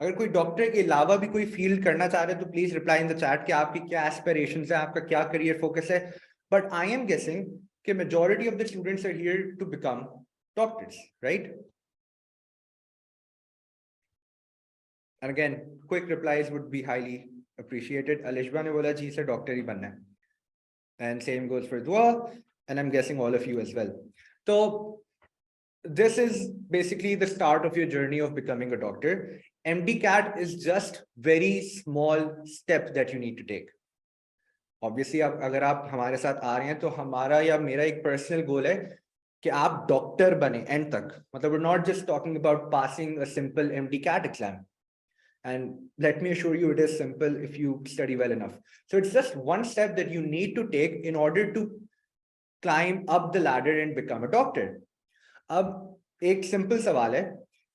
अगर कोई डॉक्टर के अलावा भी कोई फील्ड करना चाह रहे हैं तो please reply in the chat कि आपकी क्या एस्पिरेशंस है, आपका क्या करियर फोकस है. बट आई एम गेसिंग कि majority of the students are here to become doctors, right? And again, quick replies would be highly appreciated. Alishba ने बोला जी से डॉक्टर ही बनना है. And same goes for Dua, and I'm guessing all of you as well. So this is basically the start of your journey of becoming a doctor. MD-CAT is just very small step that you need to take. Obviously, अगर आप हमारे साथ आ रहे हैं तो हमारा या मेरा एक पर्सनल गोल है कि आप डॉक्टर बने एंड तक. मतलब we're not just talking about passing a simple MD-CAT exam. And let me assure you, it is simple if you study well enough. So it's just one step that you need to take in order to climb up the ladder and become a doctor. अब एक simple सवाल है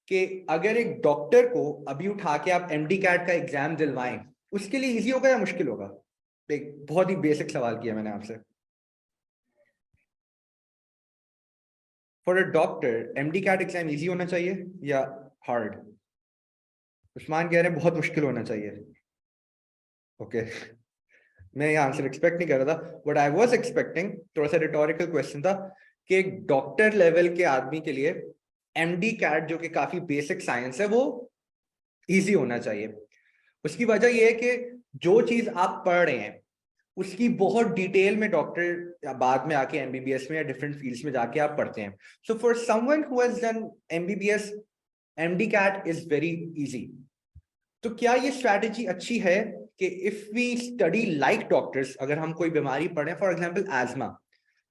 कि अगर एक doctor को अभी उठा के आप MD-CAT का एग्जाम दिलवाएं, उसके लिए इजी होगा या मुश्किल होगा? एक बहुत ही बेसिक सवाल किया मैंने आपसे. For a doctor MD-CAT exam easy होना चाहिए या हार्ड? उस्मान कह रहे हैं बहुत मुश्किल होना चाहिए. ओके मैं ये आंसर एक्सपेक्ट नहीं कर रहा था. व्हाट आई वाज एक्सपेक्टिंग, थोड़ा सा रिटोरिकल क्वेश्चन था कि एक डॉक्टर लेवल के आदमी के लिए MD-CAT जो कि काफी बेसिक साइंस है वो इजी होना चाहिए. उसकी वजह ये है कि जो चीज आप पढ़ रहे हैं उसकी बहुत डिटेल में डॉक्टर बाद में आके MBBS में या डिफरेंट फील्ड्स में जाके आप पढ़ते हैं. So for someone who has done MBBS, MD-CAT is very easy. तो क्या ये स्ट्रैटेजी अच्छी है कि if we study like doctors, अगर हम कोई बीमारी पढ़े, फॉर एग्जांपल एज्मा,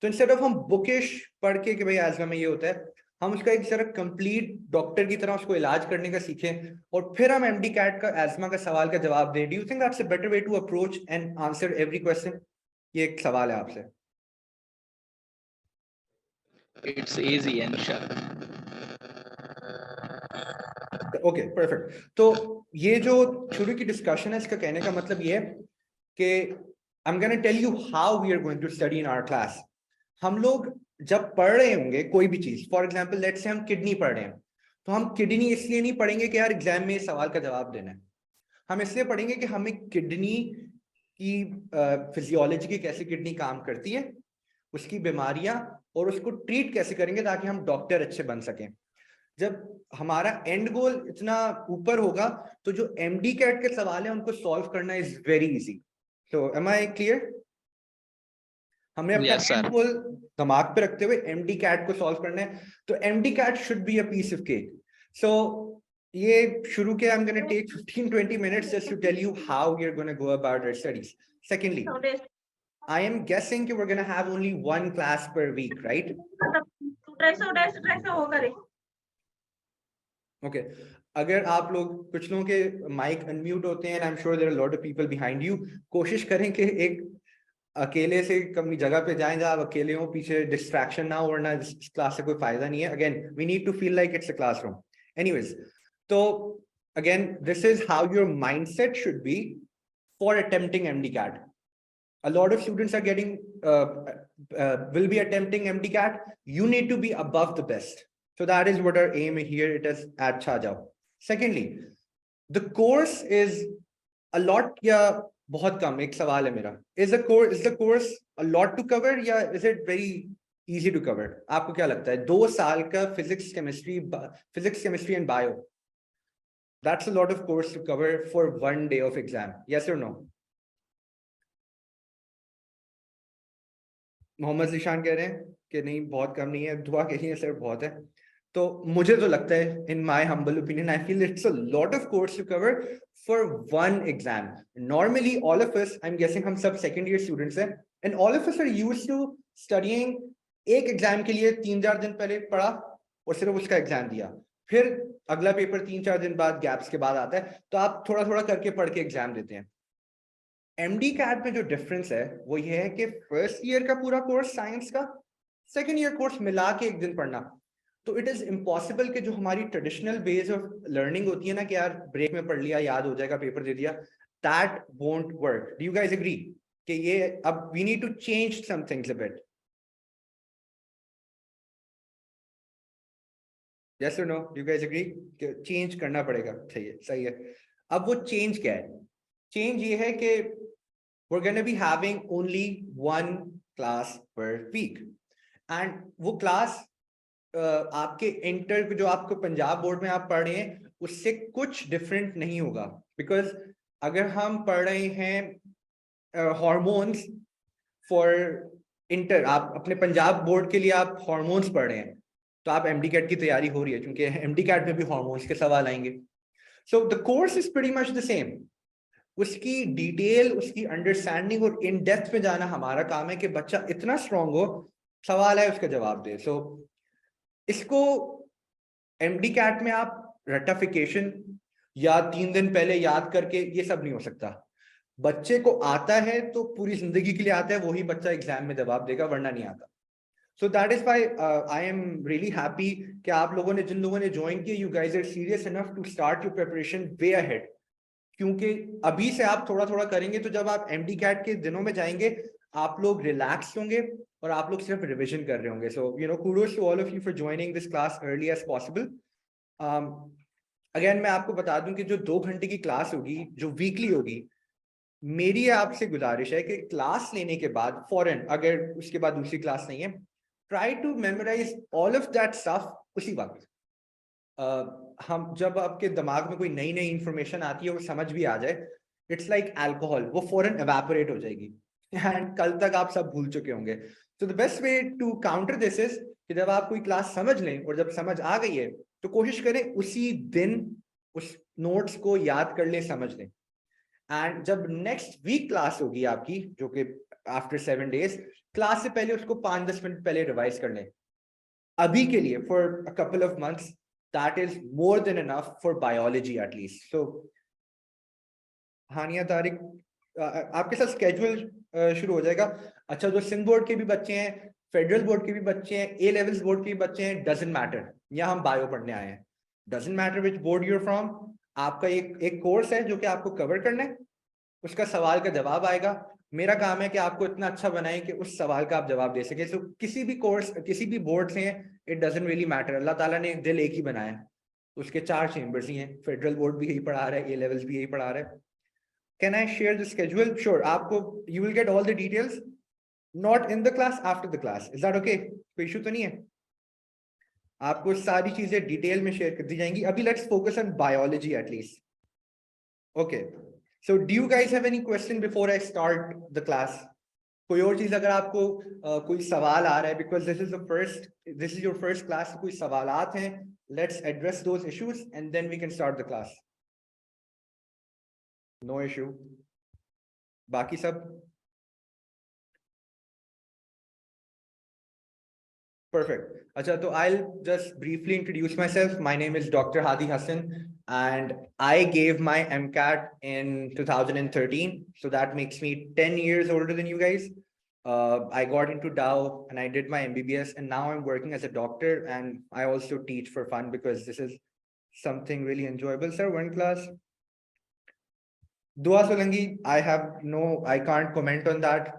तो इंस्टेड ऑफ हम बुकिश पढ़ के कि भाई एज्मा में ये होता है, हम उसका एक जरा कंप्लीट डॉक्टर की तरह उसको इलाज करने का सीखें और फिर हम MD-CAT का एज्मा का सवाल का जवाब दें. Do you think that's a better way to approach and answer every question? ये एक सवाल है आपसे. It's easy and sharp. Okay perfect. तो ये जो शुरू की डिस्कशन है इसका कहने का मतलब ये है कि I am gonna tell you how we are going to study in our class. हम लोग जब पढ़ रहे होंगे कोई भी चीज, फॉर एग्जांपल लेट्स से हम किडनी पढ़ रहे हैं, तो हम किडनी इसलिए नहीं पढ़ेंगे कि यार एग्जाम में सवाल का जवाब देना है. हम इसलिए पढ़ेंगे कि हमें किडनी की फिजियोलॉजी की कैसे किडनी काम करती है, उसकी बीमारियां, और उसको ट्रीट कैसे करेंगे ताकि हम डॉक्टर अच्छे बन सकें. जब हमारा एंड गोल इतना ऊपर होगा तो जो MD-CAT के सवाल है उनको सॉल्व करना is very easy. So am I clear? हमने अपना Yes, sir. एंड गोल दिमाग पे रखते हुए MD-CAT को सॉल्व करना है. तो MD-CAT should be a piece of cake. So ये शुरू के I am gonna take 15-20 minutes just to tell you how we are going to go about our studies. Secondly, I am guessing that we're going to have only one class per week, right? Okay अगर आप लोग, कुछ लोगों के mic unmute होते हैं, I am sure there are lot of people behind you. कोशिश करें कि एक अकेले से कभी जगह पे जाएं जहां आप अकेले हो, पीछे डिस्ट्रैक्शन ना हो, वरना इस क्लास से कोई फायदा नहीं है. Again we need to feel like it's a classroom. Anyways, तो again this is how your mindset should be for attempting MD-CAT. A lot of students are getting will be attempting MD-CAT. You need to be above the best. So that is what our aim here it is at Chajao. Secondly, the course is a lot या बहुत कम. एक सवाल है मेरा, is the course a lot to cover या is it very easy to cover? आपको क्या लगता है? 2 साल का physics, chemistry and bio, that's a lot of course to cover for one day of exam. Yes or no? Mohammad Zeeshan कह रहे हैं कि नहीं बहुत कम नहीं है. दुआ कही है सर बहुत है. तो मुझे तो लगता है, in my humble opinion, I feel it's a lot of course to cover for one exam. Normally all of us, I am guessing हम सब सेकंड ईयर स्टूडेंट्स हैं, and all of us are used to studying. एक exam के लिए 3-4 दिन पहले पढ़ा और सिर्फ उसका एग्जाम दिया, फिर अगला पेपर 3-4 दिन बाद गैप्स के बाद आता है, तो आप थोड़ा थोड़ा करके पढ़ के एग्जाम देते हैं. MD-CAT में जो डिफरेंस है वो ये है कि फर्स्ट ईयर का पूरा कोर्स साइंस का, सेकेंड ईयर कोर्स मिला के एक दिन पढ़ना. तो इट इज इम्पॉसिबल कि जो हमारी ट्रेडिशनल बेस ऑफ लर्निंग होती है ना कि यार ब्रेक में पढ़ लिया, याद हो जाएगा, पेपर दे दिया, that won't work. Do you guys agree कि ये अब we need to change some things a bit? Yes or no? You guys agree कि चेंज करना पड़ेगा? सही है. अब वो चेंज क्या है? चेंज ये है कि we're going to be having only one class per week, and वो क्लास आपके इंटर जो आपको पंजाब बोर्ड में आप पढ़ रहे हैं उससे कुछ डिफरेंट नहीं होगा. बिकॉज अगर हम पढ़ रहे हैं हार्मोन्स फॉर इंटर, आप अपने पंजाब बोर्ड के लिए आप हार्मोन्स पढ़ रहे हैं, तो आप एमडी कैट की तैयारी हो रही है, क्योंकि एमडी कैट में भी हार्मोन्स के सवाल आएंगे. So the course is pretty much the same. उसकी डिटेल, उसकी अंडरस्टैंडिंग और इन डेप्थ में जाना हमारा काम है कि बच्चा इतना स्ट्रांग हो, सवाल है उसका जवाब दे. सो इसको एमडी कैट में आप रटिफिकेशन या 3 दिन पहले याद करके ये सब नहीं हो सकता. बच्चे को आता है तो पूरी जिंदगी के लिए आता है, वही बच्चा एग्जाम में जवाब देगा, वरना नहीं आता. So that is why I am really happy कि आप लोगों ने, जिन लोगों ने ज्वाइन किया, you guys are serious enough to start your preparation way ahead. क्योंकि अभी से आप थोड़ा थोड़ा करेंगे तो जब आप एमडी कैट के दिनों में जाएंगे आप लोग रिलैक्स होंगे और आप लोग सिर्फ रिविजन कर रहे होंगे. So you know, kudos to all of you for joining this class early as possible. Again मैं आपको बता दूं कि जो 2 घंटे की क्लास होगी, जो वीकली होगी, मेरी आपसे गुजारिश है कि क्लास लेने के बाद फौरन, अगर उसके बाद दूसरी क्लास नहीं है, try to memorise all of that stuff उसी वक्त. हम जब आपके दिमाग में कोई नई नई इंफॉर्मेशन आती है, वो समझ भी आ जाए, इट्स लाइक अल्कोहल, वो फौरन एवेपोरेट हो जाएगी एंड कल तक आप सब भूल चुके होंगे. So the best way to counter this is कि जब आप कोई क्लास समझ लें, और जब समझ आ गई है तो कोशिश करें उसी दिन उस नोट्स को याद कर लें, समझ लें. एंड जब नेक्स्ट वीक क्लास होगी आपकी, जो कि आफ्टर 7 days, क्लास से पहले उसको 5-10 मिनट पहले रिवाइज कर लें. अभी के लिए for a couple of months that is more than enough for biology at least. So हानिया तारिक, आपके साथ स्केड्यूल शुरू हो जाएगा. अच्छा, जो सिंध बोर्ड के भी बच्चे हैं, फेडरल बोर्ड के भी बच्चे हैं, ए लेवल्स बोर्ड के भी बच्चे हैं, डजंट मैटर, यहाँ हम बायो पढ़ने आए हैं. Doesn't matter which board you're from, आपका एक कोर्स है जो कि आपको कवर करना है, उसका सवाल का जवाब आएगा. मेरा काम है कि आपको इतना अच्छा बनाएं कि उस सवाल का आप जवाब दे सके. सो किसी भी कोर्स, किसी भी बोर्ड से, इट डजंट रियली मैटर. अल्लाह ताला ने दिल एक ही बनाया है, उसके 4 चेंबर्स ही हैं. फेडरल बोर्ड भी यही पढ़ा रहा है, ए लेवल्स भी यही पढ़ा रहा है. Can I share the schedule? Sure. आपको, you will get all the details, not in the class, after the class. Is that okay? कोई इशू तो नहीं है? आपको सारी चीजें डिटेल में शेयर कर दी जाएंगी. अभी let's focus on biology at least. Okay, so do you guys have any question before I start the class? कोई और चीज अगर आपको कोई सवाल आ रहा है, because this is your first class, कोई सवालात हैं, let's address those issues and then we can start the class. No issue. बाकी सब perfect. अच्छा, तो I'll just briefly introduce myself. My name is Dr. Hadi Hassan and I gave my MCAT in 2013, so that makes me 10 years older than you guys. I got into Dow and I did my MBBS, and now I'm working as a doctor, and I also teach for fun because this is something really enjoyable. Sir, one class. Dua Solangi, I can't comment on that.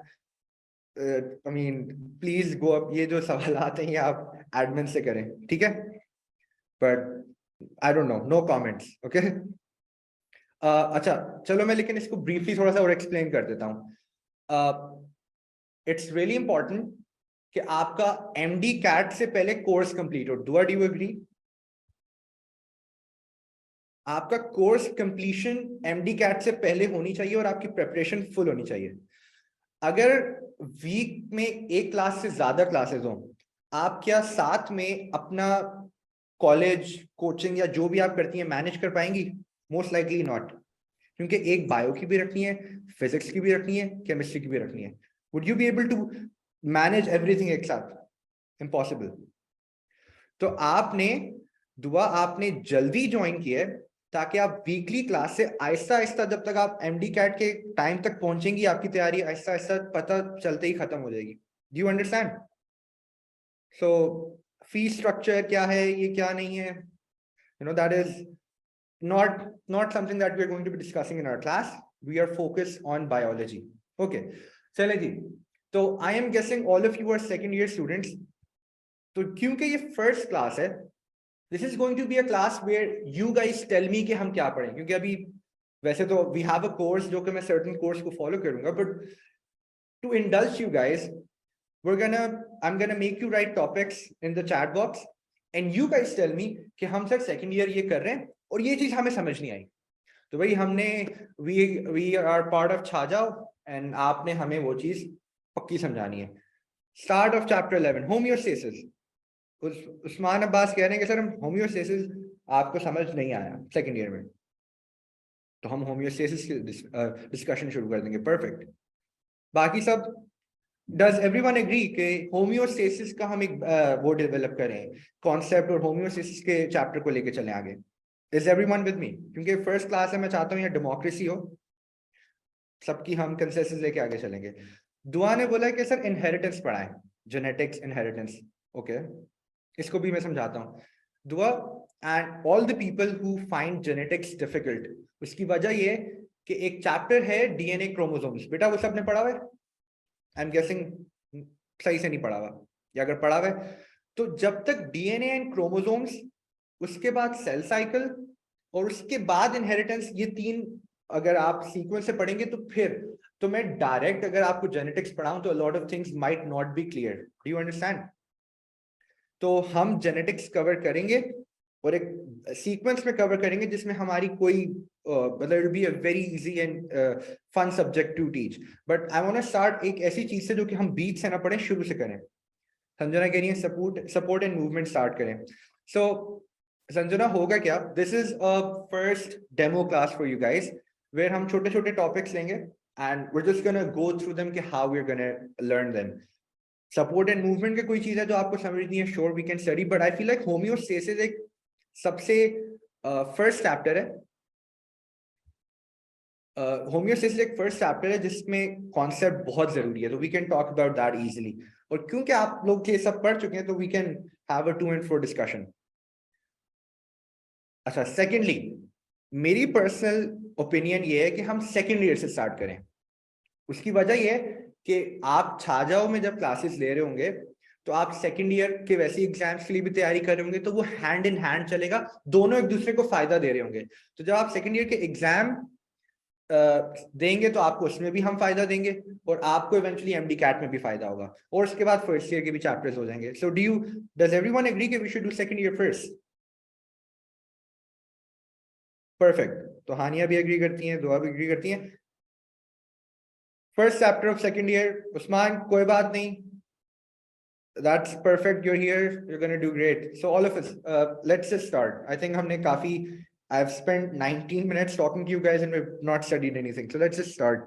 I mean, please go up. ये जो सवालात हैं ये आप admin से करें, ठीक है? But I don't know, no comments. Okay? अच्छा, चलो मैं लेकिन इसको briefly थोड़ा सा और explain कर देता हूँ. It's really important कि आपका MD CAT से पहले कोर्स कंप्लीट हो. Do you agree? आपका कोर्स कंप्लीशन MD CAT से पहले होनी चाहिए और आपकी प्रिपरेशन फुल होनी चाहिए. अगर वीक में एक क्लास से ज्यादा क्लासेस हो, आप क्या साथ में अपना कॉलेज, कोचिंग या जो भी आप करती हैं मैनेज कर पाएंगी? मोस्ट लाइकली नॉट, क्योंकि एक बायो की भी रखनी है, फिजिक्स की भी रखनी है, केमिस्ट्री की भी रखनी है. Would you be able to manage everything एक साथ? इम्पॉसिबल. तो आपने जल्दी ज्वाइन किया है ताकि आप वीकली क्लास से आहिस्ता आहिस्ता, जब तक आप MD CAT के टाइम तक पहुंचेंगी, आपकी तैयारी आहिस्ता आहिस्ता पता चलते ही खत्म हो जाएगी. Do you understand? So fees structure क्या है, ये क्या नहीं है, you know, that is not something that we are going to be discussing in our class. We are focused on biology. Okay, चले जी. तो I am guessing all of you are second year students. तो क्योंकि ये first class है, this is going to be a class where you guys tell me कि हम क्या पढ़ें, क्योंकि अभी वैसे तो वी हैव अ कोर्स जो कि मैं सर्टेन कोर्स को फॉलो करूंगा, but to indulge you guys I'm gonna make you write topics in the chat box and you guys tell me कि हम सर सेकंड ईयर ये कर रहे हैं और ये चीज हमें समझ नहीं आई। तो भाई हमने we are part of Chhajao and आपने हमें वो चीज पक्की समझानी है। Start of chapter 11 homeostasis. Usman Abbas कह रहे हैं कि सर हम होम्योस्टेसिस आपको समझ नहीं आया सेकंड ईयर में, तो हम होम्योस्टेसिस की डिस्कशन शुरू कर देंगे। परफेक्ट। बाकी सब डज एवरीवन एग्री कि होम्योस्टेसिस का हम एक वो डेवलप करें कॉन्सेप्ट और होम्योस्टेसिस के चैप्टर को लेके चलें आगे? Is everyone with me? क्योंकि फर्स्ट क्लास है, मैं चाहता हूँ ये डेमोक्रेसी हो, सबकी हम कंसेंसस लेके आगे चलेंगे। दुआ ने बोला कि सर इनहेरिटेंस पढ़ाएं, जेनेटिक्स इनहेरिटेंस। ओके, इसको भी मैं समझाता हूँ। Dua and all the people who find genetics difficult, उसकी वजह ये कि एक चैप्टर है डीएनए क्रोमोसोम्स। बेटा वो सबने पढ़ा हुआ है? आई एम गेसिंग सही से नहीं पढ़ा हुआ, या अगर पढ़ा हुआ है तो जब तक डीएनए एंड क्रोमोसोम्स, उसके बाद सेल साइकिल और उसके बाद इनहेरिटेंस, ये तीन अगर आप सीक्वेंस से पढ़ेंगे तो फिर तो मैं डायरेक्ट अगर आपको जेनेटिक्स पढ़ाऊं तो lot of things might not be clear. Do you understand? तो हम जेनेटिक्स कवर करेंगे और एक सीक्वेंस में कवर करेंगे जिसमें हमारी कोई मतलब it be a very easy and fun subject to teach. But I want to start एक ऐसी चीज से जो कि हम बीच से ना पढ़ें, शुरू से करें। संजना कह रही है सपोर्ट एंड मूवमेंट स्टार्ट करें। सो संजना होगा क्या, this is a first demo class for you guys where हम छोटे छोटे टॉपिक्स लेंगे and we are just gonna go through them कि how we are gonna learn them. Support and movement की कोई चीज है जो आपको समझ नहीं है, sure we can study, but I feel like homeostasis एक सबसे फर्स्ट चैप्टर है। होम्योस्टेसिस एक फर्स्ट चैप्टर है जिसमें कॉन्सेप्ट बहुत जरूरी है, तो we can talk about that easily. और क्योंकि आप लोग ये सब पढ़ चुके हैं तो we can have a 2 and 4 discussion. अच्छा, सेकेंडली मेरी पर्सनल ओपिनियन ये है कि हम सेकेंड ईयर से स्टार्ट करें। उसकी वजह ये है कि आप छाजाओ में जब क्लासेस ले रहे होंगे तो आप सेकेंड ईयर के वैसे एग्जाम्स के लिए भी तैयारी कर रहे होंगे, तो वो हैंड इन हैंड चलेगा, दोनों एक दूसरे को फायदा दे रहे होंगे। तो जब आप सेकेंड ईयर के एग्जाम देंगे तो आपको उसमें भी हम फायदा देंगे और आपको इवेंचुअली एमडी कैट में भी फायदा होगा, और उसके बाद फर्स्ट ईयर के भी चैप्टर्स हो जाएंगे। सो डज एवरीवन एग्री कि we should do second year first? Perfect. तो हानिया भी एग्री करती हैं, दुआ भी एग्री करती हैं। First chapter of second year. Usman कोई बात नहीं, that's perfect, you're here, you're going to do great. So all of us, let's just start. I think हमने काफी, I've spent 19 minutes talking to you guys and we've not studied anything, so let's just start.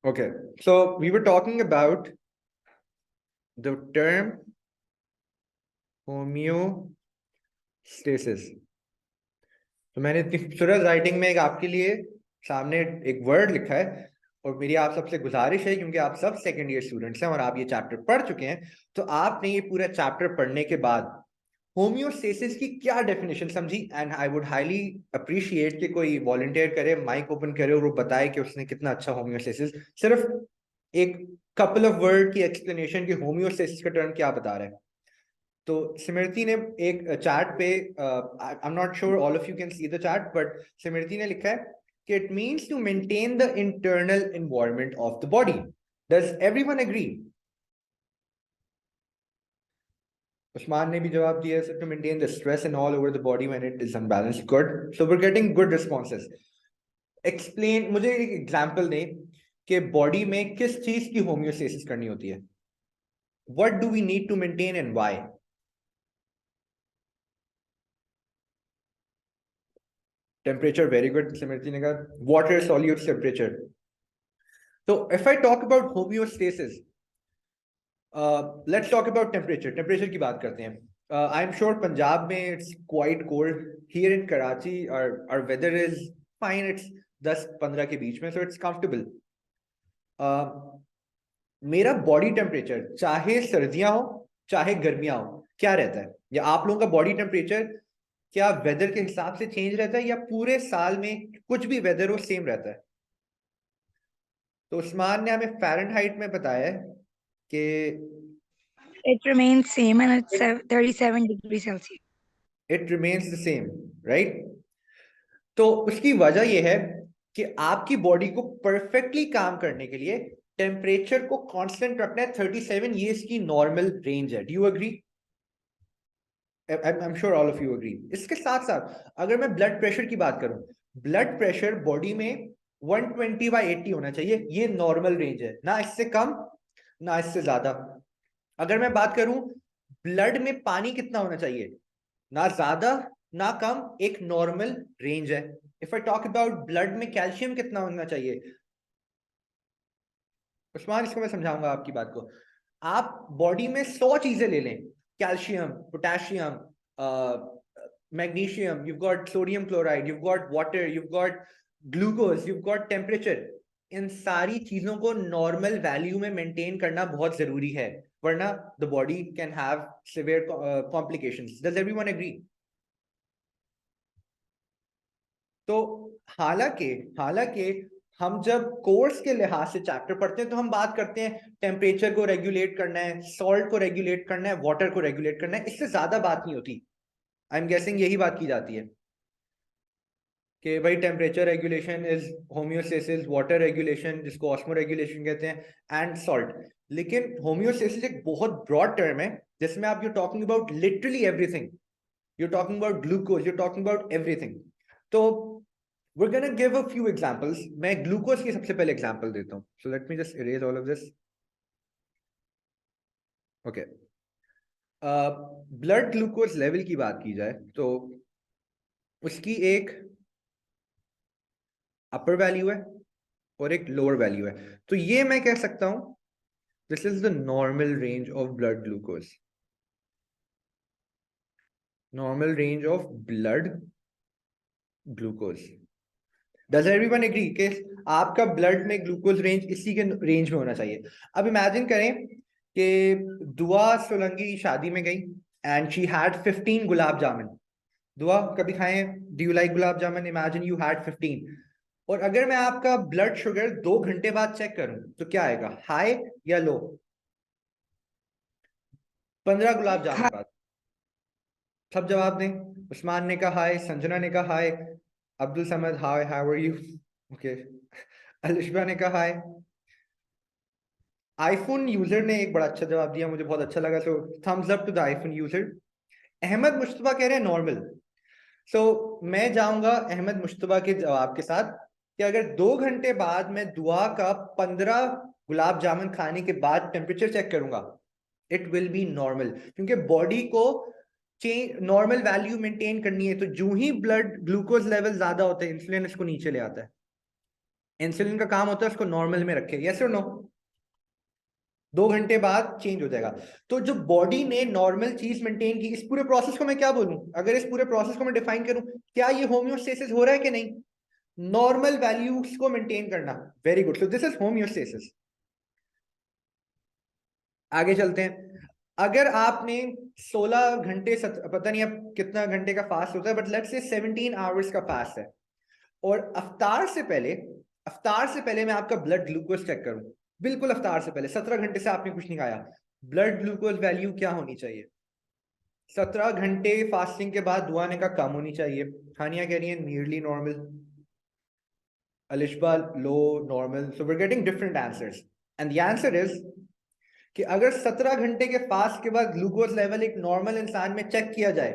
Okay, so we were talking about the term homeostasis. तो मैंने इतनी खूबसूरत writing में एक आपके लिए सामने एक वर्ड लिखा है, और मेरी आप सबसे गुजारिश है, क्योंकि आप सब सेकंड ईयर स्टूडेंट्स हैं और आप ये चैप्टर पढ़ चुके हैं, तो आपने ये पूरा चैप्टर पढ़ने के बाद होम्योस्टेसिस की क्या डेफिनेशन समझी। And I would highly appreciate कि कोई वॉलंटियर करे, माइक ओपन करे और वो बताए कि उसने कितना अच्छा होम्योस्टेसिस, सिर्फ एक कपल ऑफ वर्ड की एक्सप्लेनेशन कि होम्योस्टेसिस का टर्म क्या बता रहा है। तो सिमरती ने एक चैट पे, I am not sure all of you can see the chat, but Simrati ने लिखा है कि it means to maintain the internal environment of the body. Does everyone agree? Usman ने भी जवाब दिया है, to maintain the stress in all over the body when it is unbalanced. Good, so we are getting good responses. Explain, मुझे एक example दें कि body में किस चीज की होम्योस्टेसिस करनी होती है। What do we need to maintain and why? Temperature, very good, Simrati ने कहा वाटर सॉल्यूट टेम्परेचर। तो if I talk about homeostasis, let's talk about temperature. Temperature की बात करते हैं। आई एम श्योर पंजाब में it's quite cold, here in Karachi our weather is fine, it's 10-15 के बीच में, so it's comfortable. मेरा बॉडी टेम्परेचर चाहे सर्दियां हो चाहे गर्मियां हो क्या रहता है, या आप लोगों का बॉडी टेम्परेचर क्या वेदर के हिसाब से चेंज रहता है या पूरे साल में कुछ भी वेदर हो सेम रहता है? तो उस्मान ने हमें फ़ारेनहाइट में बताया है कि It remains same and it's 37 degrees Celsius. It remains the same, right? तो उसकी वजह यह है कि आपकी बॉडी को परफेक्टली काम करने के लिए टेम्परेचर को कांस्टेंट रखना है 37, ये इसकी नॉर्मल रेंज है. Do you agree? I am sure all of you agree. इसके साथ साथ अगर मैं ब्लड प्रेशर की बात करूं, ब्लड प्रेशर बॉडी में 120/80 होना चाहिए, ये नॉर्मल रेंज है, ना इससे कम ना इससे ज्यादा. अगर मैं बात करूं ब्लड में पानी कितना होना चाहिए, ना ज्यादा ना कम, एक नॉर्मल रेंज है. If I talk about blood में कैल्शियम कितना होना चाहिए, उस्मान इसको मैं समझाऊंगा आपकी बात को. आप बॉडी में 100 चीजें ले लें, calcium, potassium, magnesium, you've got sodium chloride, you've got water, you've got glucose, you've got temperature. इन सारी चीजों को नॉर्मल वैल्यू में मेंटेन करना बहुत जरूरी है, वरना the body can have severe complications. Does everyone agree? तो हालांकि हम जब कोर्स के लिहाज से चैप्टर पढ़ते हैं तो हम बात करते हैं टेम्परेचर को रेगुलेट करना है, सॉल्ट को रेगुलेट करना है, वाटर को रेगुलेट करना है, इससे ज्यादा बात नहीं होती. आई एम गेसिंग यही बात की जाती है कि भाई temperature regulation is homeostasis, water regulation जिसको ऑस्मो रेगुलेशन कहते हैं, एंड सॉल्ट. लेकिन होम्योस्टेसिस एक बहुत ब्रॉड टर्म है जिसमें आप you talking about literally everything. You talking about glucose, you talking about everything. तो we're going to give a few examples. मैं ग्लूकोज की सबसे पहले एग्जांपल देता हूं. So let me just erase all of this. Okay. Blood glucose level की बात की जाए तो उसकी एक अपर वैल्यू है और एक लोअर वैल्यू है. तो ये मैं कह सकता हूं this is the normal range of blood glucose. Normal range of blood glucose. Does everyone agree कि आपका ब्लड में ग्लूकोज रेंज इसी के रेंज में होना चाहिए? अब इमेजिन करें कि दुआ सोलंकी शादी में गई and she had 15 gulab jamun. दुआ कभी खाए? Do you like gulab jamun? Imagine you had 15. और अगर मैं आपका ब्लड शुगर 2 घंटे बाद चेक करूं तो क्या आएगा, हाई या लो? 15 गुलाब जामुन बाद सब जवाब दें. उस्मान ने कहा हाय, संजना ने कहा hi, Abdul Samad hi, how are you? Okay. Alishba ने कहा हाय. आईफोन यूजर ने एक बड़ा अच्छा जवाब दिया, मुझे बहुत अच्छा लगा, so thumbs up to the iPhone user. Ahmed Mushtaba कह रहे हैं नॉर्मल. सो मैं जाऊंगा अहमद मुश्तबा के जवाब के साथ कि अगर 2 घंटे बाद मैं दुआ का 15 गुलाब जामुन खाने के बाद टेम्परेचर चेक करूंगा, इट विल बी नॉर्मल. क्योंकि बॉडी को नॉर्मल वैल्यू मेंटेन करनी है. तो जो ही ब्लड ग्लूकोज लेवल ज्यादा होता है, इंसुलिन इसको नीचे ले आता है. इंसुलिन का काम होता है उसको नॉर्मल में रखे. यस और नो? 2 घंटे बाद चेंज हो जाएगा. तो जो बॉडी ने नॉर्मल चीज मेंटेन की, इस पूरे प्रोसेस को मैं क्या बोलूं, अगर इस पूरे प्रोसेस को मैं डिफाइन करूं, क्या ये होम्योस्टेसिस हो रहा है कि नहीं? नॉर्मल वैल्यूज को मेंटेन करना. Very good. So this is homeostasis. आगे चलते हैं. अगर आपने 16 घंटे पता नहीं अब कितना घंटे का फास्ट होता है, बट लेट्स से 17 आवर्स का फास्ट है, और अफ्तार से पहले मैं आपका ब्लड ग्लूकोज चेक करूं, बिल्कुल अफ्तार से पहले 17 घंटे से आपने कुछ नहीं खाया, ब्लड ग्लूकोज वैल्यू क्या होनी चाहिए? 17 घंटे फास्टिंग के बाद दुआ ने का कम होनी चाहिए. हानिया कह रही है nearly normal. Alishba low, normal. So we are getting different answers and the answer is कि अगर 17 घंटे के फास्ट के बाद ग्लूकोज लेवल एक नॉर्मल इंसान में चेक किया जाए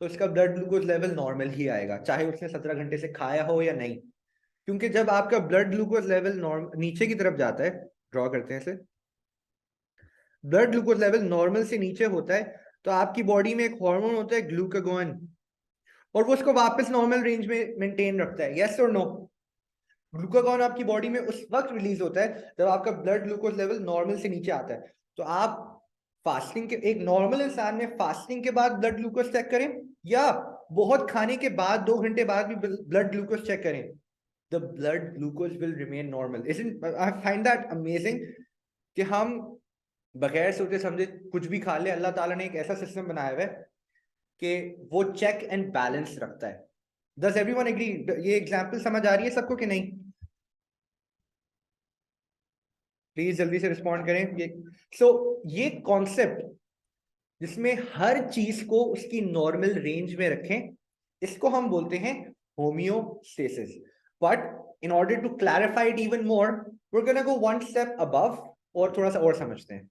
तो उसका ब्लड ग्लूकोज लेवल नॉर्मल ही आएगा, चाहे उसने 17 घंटे से खाया हो या नहीं. क्योंकि जब आपका ब्लड ग्लूकोज लेवल नीचे की तरफ जाता है, ड्रॉ करते हैं इसे, ब्लड ग्लूकोज लेवल नॉर्मल से नीचे होता है तो आपकी बॉडी में एक हार्मोन होता है ग्लूकागोन, और वो उसको वापस नॉर्मल रेंज में मेंटेन रखता है. यस और नो? ग्लूकागोन आपकी बॉडी में उस वक्त रिलीज होता है जब आपका ब्लड ग्लूकोज लेवल नॉर्मल से नीचे आता है. तो आप फास्टिंग के, एक नॉर्मल इंसान में फास्टिंग के बाद ब्लड ग्लूकोज चेक करें या बहुत खाने के बाद 2 घंटे बाद भी ब्लड ग्लूकोज चेक करें, the blood glucose will remain normal. Isn't I find that amazing कि हम बगैर सोचे समझे कुछ भी खा ले, अल्लाह ताला ने एक ऐसा सिस्टम बनाया हुआ है कि वो चेक एंड बैलेंस रखता है. Does everyone agree? ये एग्जांपल समझ आ रही है सबको कि नहीं? प्लीज जल्दी से रिस्पॉन्ड करें। ये कॉन्सेप्ट जिसमें हर चीज को उसकी नॉर्मल रेंज में रखें, इसको हम बोलते हैं homeostasis. But in order to clarify it even more, we are gonna go one step above और थोड़ा सा और समझते हैं।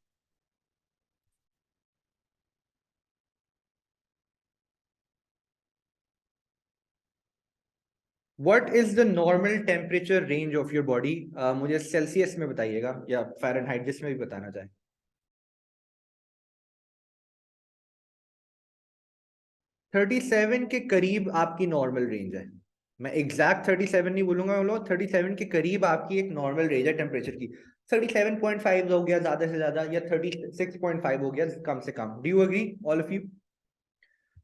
What is the normal temperature range of your body? मुझे सेल्सियस में बताइएगा या फ़ारेनहाइट, जिसमें भी बताना चाहे। 37 के करीब आपकी नॉर्मल रेंज है। मैं एग्जैक्ट 37 नहीं बोलूंगा, मैं बोलूंगा 37 के करीब आपकी एक नॉर्मल रेंज है टेम्परेचर की। 37.5 हो गया ज्यादा से ज्यादा, या 36.5 हो गया कम से कम। Do you agree all of you?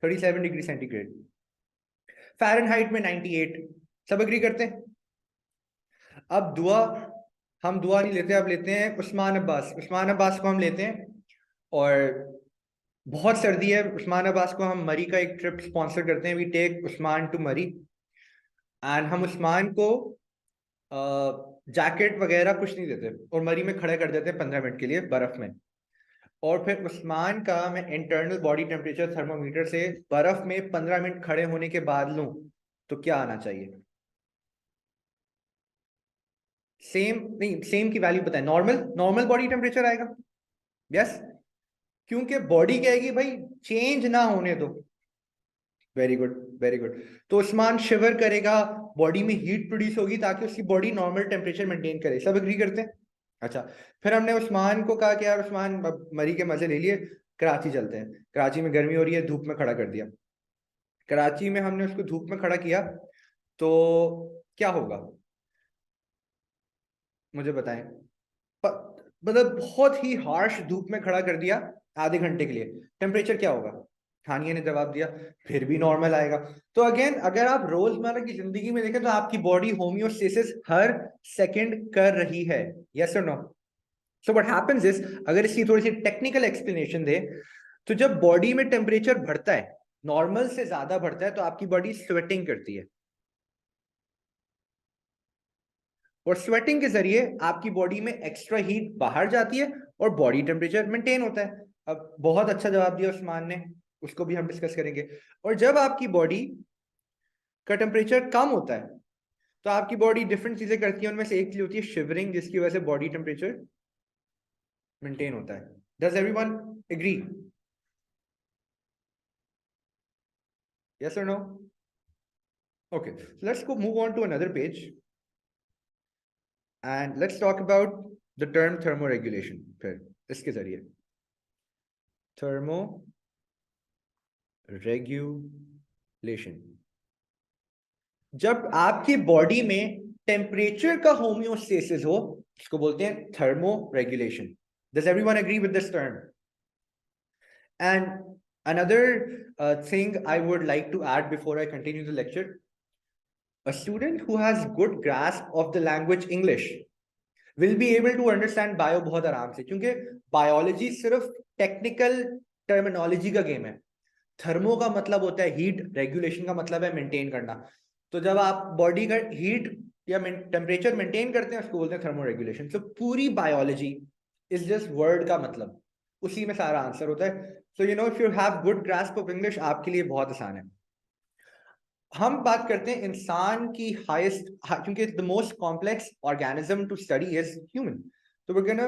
37 degree centigrade. Fahrenheit में 98। सब एग्री करते हैं? अब दुआ, हम दुआ नहीं लेते, अब लेते हैं उस्मान अब्बास। उस्मान अब्बास को हम लेते हैं, और बहुत सर्दी है, उस्मान अब्बास को हम मरी का एक ट्रिप स्पॉन्सर करते हैं। वी टेक उस्मान टू मरी, एंड हम उस्मान को जैकेट वगैरह कुछ नहीं देते और मरी में खड़े कर देते हैं 15 मिनट के लिए बर्फ में। और फिर उस्मान का मैं इंटरनल बॉडी टेम्परेचर थर्मोमीटर से बर्फ में 15 मिनट खड़े होने के बाद लूं तो क्या आना चाहिए? सेम नहीं, सेम की वैल्यू बताएं। नॉर्मल, नॉर्मल बॉडी टेम्परेचर आएगा। यस, क्योंकि बॉडी कहेगी भाई चेंज ना होने दो। Very good, very good. तो उस्मान शिवर करेगा, बॉडी में हीट प्रोड्यूस होगी ताकि उसकी बॉडी नॉर्मल टेम्परेचर मेंटेन करे। सब एग्री करते हैं? अच्छा, फिर हमने उस्मान को कहा कि यार उस्मान मरी के मजे ले लिए, कराची चलते हैं। कराची में गर्मी हो रही है, धूप में खड़ा कर दिया। कराची में हमने उसको धूप में खड़ा किया तो क्या होगा मुझे बताएं। मतलब बहुत ही हार्श धूप में खड़ा कर दिया आधे घंटे के लिए, टेम्परेचर क्या होगा? थानिया ने जवाब दिया फिर भी नॉर्मल आएगा। तो अगेन, अगर आप रोजमर्रा की जिंदगी में देखें तो आपकी बॉडी होमियोस्टेसिस हर सेकंड कर रही है। यस और no? So what happens is, अगर इसकी थोड़ी सी टेक्निकल एक्सप्लेनेशन दे, तो जब बॉडी में टेम्परेचर बढ़ता है, नॉर्मल से ज्यादा बढ़ता है, तो आपकी बॉडी स्वेटिंग करती है, और स्वेटिंग के जरिए आपकी बॉडी में एक्स्ट्रा हीट बाहर जाती है और बॉडी टेम्परेचर मेंटेन होता है। अब बहुत अच्छा जवाब दिया उस्मान ने, उसको भी हम डिस्कस करेंगे। और जब आपकी बॉडी का टेम्परेचर कम होता है तो आपकी बॉडी डिफरेंट चीजें करती है, उनमें से एक चीज होती है शिवरिंग, जिसकी वजह से बॉडी टेम्परेचर मेंटेन होता है। Does everyone agree? यस और no? Okay, let's go move on to another page and let's talk about the term thermoregulation. फिर इसके जरिए थर्मोरेगुलेशन, जब आपकी बॉडी में टेम्परेचर का होमियोस्टेसिस हो, इसको बोलते हैं thermoregulation. Does everyone agree with this term? And another thing I would like to add before I continue the lecture, a student who has good grasp of the language English will be able to understand bio बहुत आराम से, क्योंकि biology सिर्फ technical terminology का game है। Thermo का मतलब होता है हीट, रेगुलेशन का मतलब है मेंटेन करना। तो जब आप बॉडी का हीट या टेम्परेचर मेंटेन करते हैं उसको बोलते हैं थर्मो रेगुलेशन। तो पूरी बायोलॉजी इज जस्ट वर्ड का मतलब, उसी में सारा आंसर होता है। So you know, if you have good grasp of English, आपके लिए बहुत आसान है। हम बात करते हैं इंसान की हाईएस्ट, क्योंकि the most complex organism to study is human. तो we can,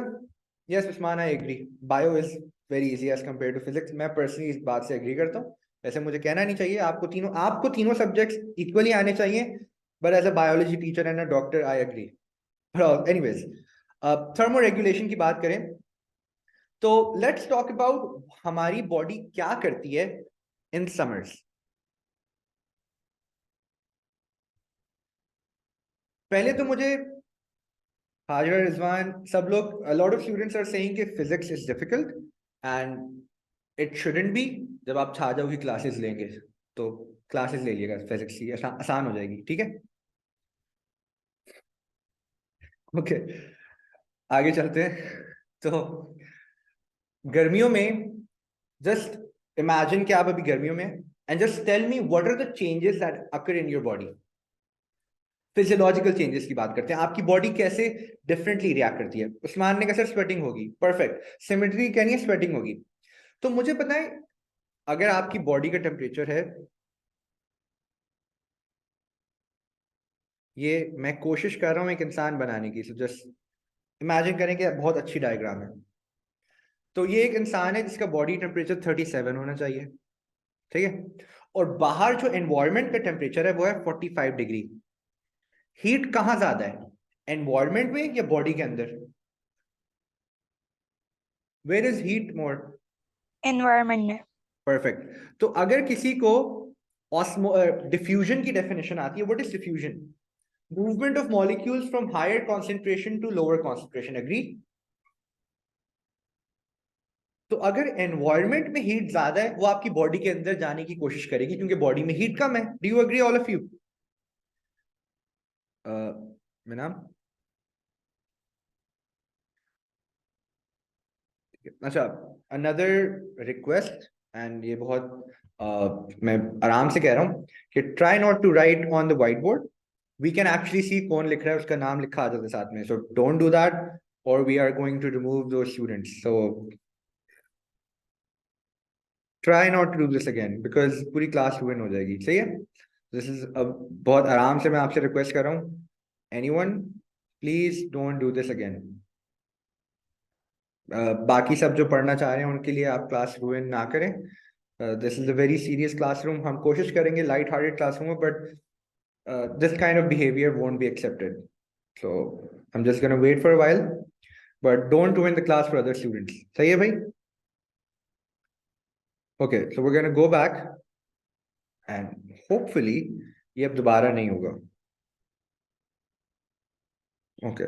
yes Usman, I agree, bio is very easy as compare to physics. मैं पर्सनली इस बात से एग्री करता हूँ। वैसे मुझे कहना नहीं चाहिए, आपको तीनों सब्जेक्ट्स इक्वली आने चाहिए, but as a biology teacher and a doctor I agree. Anyways, thermoregulation की बात करें तो लेट्स टॉक अबाउट हमारी बॉडी क्या करती है इन समर्स। पहले तो मुझे हाजिरा, रिजवान, सब लोग, a lot of students are saying कि physics is difficult and it shouldn't be। जब आप छाजाओं की क्लासेस लेंगे तो क्लासेस ले लीजिएगा फिजिक्स की, आसान हो जाएगी, ठीक है? ओके, आगे चलते हैं। तो गर्मियों में, जस्ट इमेजिन कि आप अभी गर्मियों में, and just tell me what are the changes that occur in your body. Physiological changes की बात करते हैं, आपकी बॉडी कैसे डिफरेंटली रिएक्ट करती है। उस्मान ने कहा सर स्वेटिंग होगी, परफेक्ट। सिमेट्री कहनी है स्वेटिंग होगी। तो मुझे पता है अगर आपकी बॉडी का टेम्परेचर है, ये मैं कोशिश कर रहा हूं एक इंसान बनाने की, सो जस्ट इमेजिन करें कि बहुत अच्छी डायग्राम है। तो ये एक इंसान है जिसका बॉडी टेम्परेचर 37 होना चाहिए, ठीक है, और बाहर जो एनवायरनमेंट का टेम्परेचर है वो है 45 डिग्री। हीट कहां ज्यादा है, एनवायरनमेंट में या बॉडी के अंदर? Where is heat more? Environment में. परफेक्ट। तो अगर किसी को डिफ्यूजन की डेफिनेशन आती है, what is diffusion? Movement of molecules from higher concentration to lower concentration, agree? तो अगर एनवायरनमेंट में हीट ज्यादा है वो आपकी बॉडी के अंदर जाने की कोशिश करेगी क्योंकि बॉडी में हीट कम है। Do you agree all of you? मेरा नाम, अच्छा, अनदर रिक्वेस्ट, एंड ये बहुत मैं आराम से कह रहा हूँ कि try not to write on the whiteboard. We can actually see कौन लिख रहा है, उसका नाम लिखा आ जाता है साथ में, सो डोंट डू दैट और we are going to remove those students. So try not to do this again because पूरी क्लास रुइन हो जाएगी, सही है? दिस इज बहुत आराम से मैं आपसे रिक्वेस्ट कर रहा हूँ, anyone please don't do this again. बाकी सब जो पढ़ना चाह रहे हैं उनके लिए आप क्लास रुइन ना करें। This is a very serious classroom. हम कोशिश करेंगे लाइट हार्टेड क्लासरूम में, but this kind of behaviour won't be accepted, so I am just gonna wait for a while, but don't ruin the class for other students, सही है भाई? Okay, so we are gonna go back and hopefully ये अब दोबारा नहीं होगा। ओके,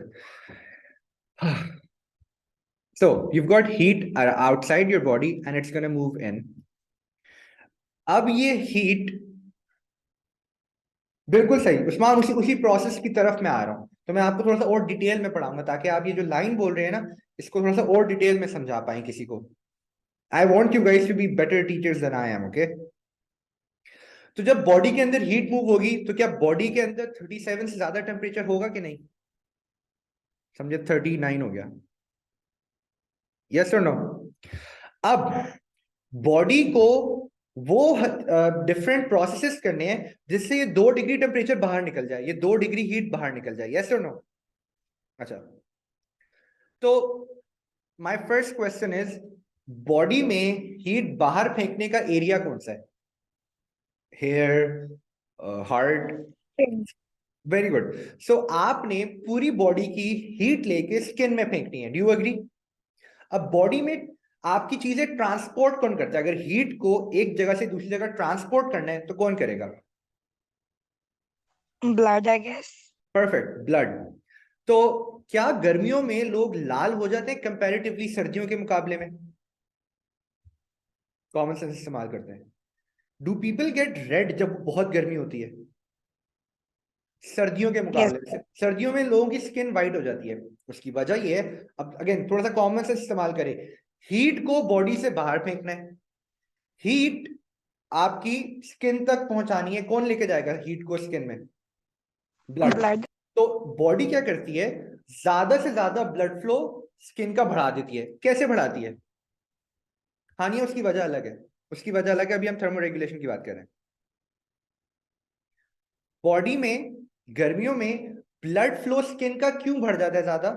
so you've got heat outside your body and it's going to move in. अब ये हीट, बिल्कुल सही उस्मान, उसी उसी प्रोसेस की तरफ मैं आ रहा हूं। तो मैं आपको थोड़ा सा और डिटेल में पढ़ाऊंगा ताकि आप ये जो लाइन बोल रहे हैं ना इसको थोड़ा सा और डिटेल में समझा पाए किसी को। I want you guys to be better teachers than I am, okay? तो जब बॉडी के अंदर हीट मूव होगी तो क्या बॉडी के अंदर 37 से ज्यादा टेम्परेचर होगा कि नहीं? समझे, 39 हो गया, यस और नो? अब बॉडी को वो डिफरेंट प्रोसेसेस करने हैं जिससे ये 2 डिग्री टेम्परेचर बाहर निकल जाए, ये 2 डिग्री हीट बाहर निकल जाए, यस और नो? अच्छा, तो my first question is, body में हीट बाहर फेंकने का एरिया कौन सा है? Hair, heart? Very good. So आपने पूरी बॉडी की हीट लेके स्किन में फेंकनी है, डू यू एग्री? अब बॉडी में आपकी चीजें ट्रांसपोर्ट कौन करता है? अगर हीट को एक जगह से दूसरी जगह ट्रांसपोर्ट करना है तो कौन करेगा? Blood, I guess. Perfect, blood. तो क्या गर्मियों में लोग लाल हो जाते हैं कंपैरेटिवली सर्दियों के मुकाबले में? कॉमन सेंस इस्तेमाल करते हैं। डू पीपल गेट रेड जब बहुत गर्मी होती है सर्दियों के Yes. मुकाबले? सर्दियों में लोगों की स्किन वाइट हो जाती है, उसकी वजह ये है, अब अगेन थोड़ा सा कॉमन सेंस इस्तेमाल करें, हीट को बॉडी से बाहर फेंकना है, हीट आपकी स्किन तक पहुंचानी है, कौन लेके जाएगा हीट को स्किन में? ब्लड। Blood. तो बॉडी क्या करती है, ज्यादा से ज्यादा ब्लड फ्लो स्किन का बढ़ा देती है। कैसे बढ़ाती है? हाँ, नहीं, उसकी वजह अलग है, उसकी वजह अलग है, अभी हम थर्मोरेगुलेशन की बात कर रहे हैं। बॉडी में गर्मियों में ब्लड फ्लो स्किन का क्यों बढ़ जाता है ज्यादा?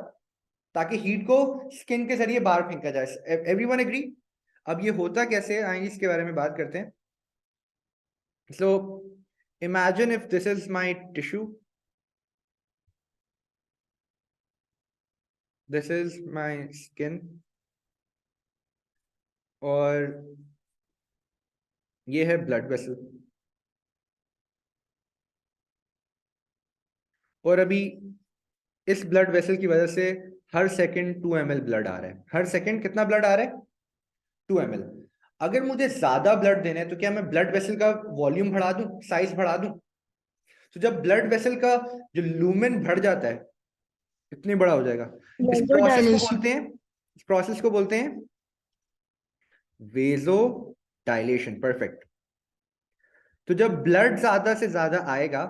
ताकि हीट को स्किन के जरिए बाहर फेंका जाए। Everyone agree? अब ये होता कैसे, आइए इसके बारे में बात करते हैं। So imagine if this is my tissue, this is my skin, और ये है ब्लड वेसल, और अभी इस ब्लड वेसल की वजह से हर सेकंड 2 ml ब्लड आ रहा है। हर सेकंड कितना ब्लड आ रहा है? 2 ml। अगर मुझे ज्यादा ब्लड देना है तो क्या मैं ब्लड वेसल का वॉल्यूम बढ़ा दूं, साइज बढ़ा दूं? तो जब ब्लड वेसल का जो लूमेन बढ़ जाता है इतनी बड़ा हो जाएगा। इस प्रोसेस को Vasodilation. बोलते हैं, इस प्रोसेस को बोलते हैं वेजो डायलेशन। परफेक्ट। तो जब ब्लड ज्यादा से ज्यादा आएगा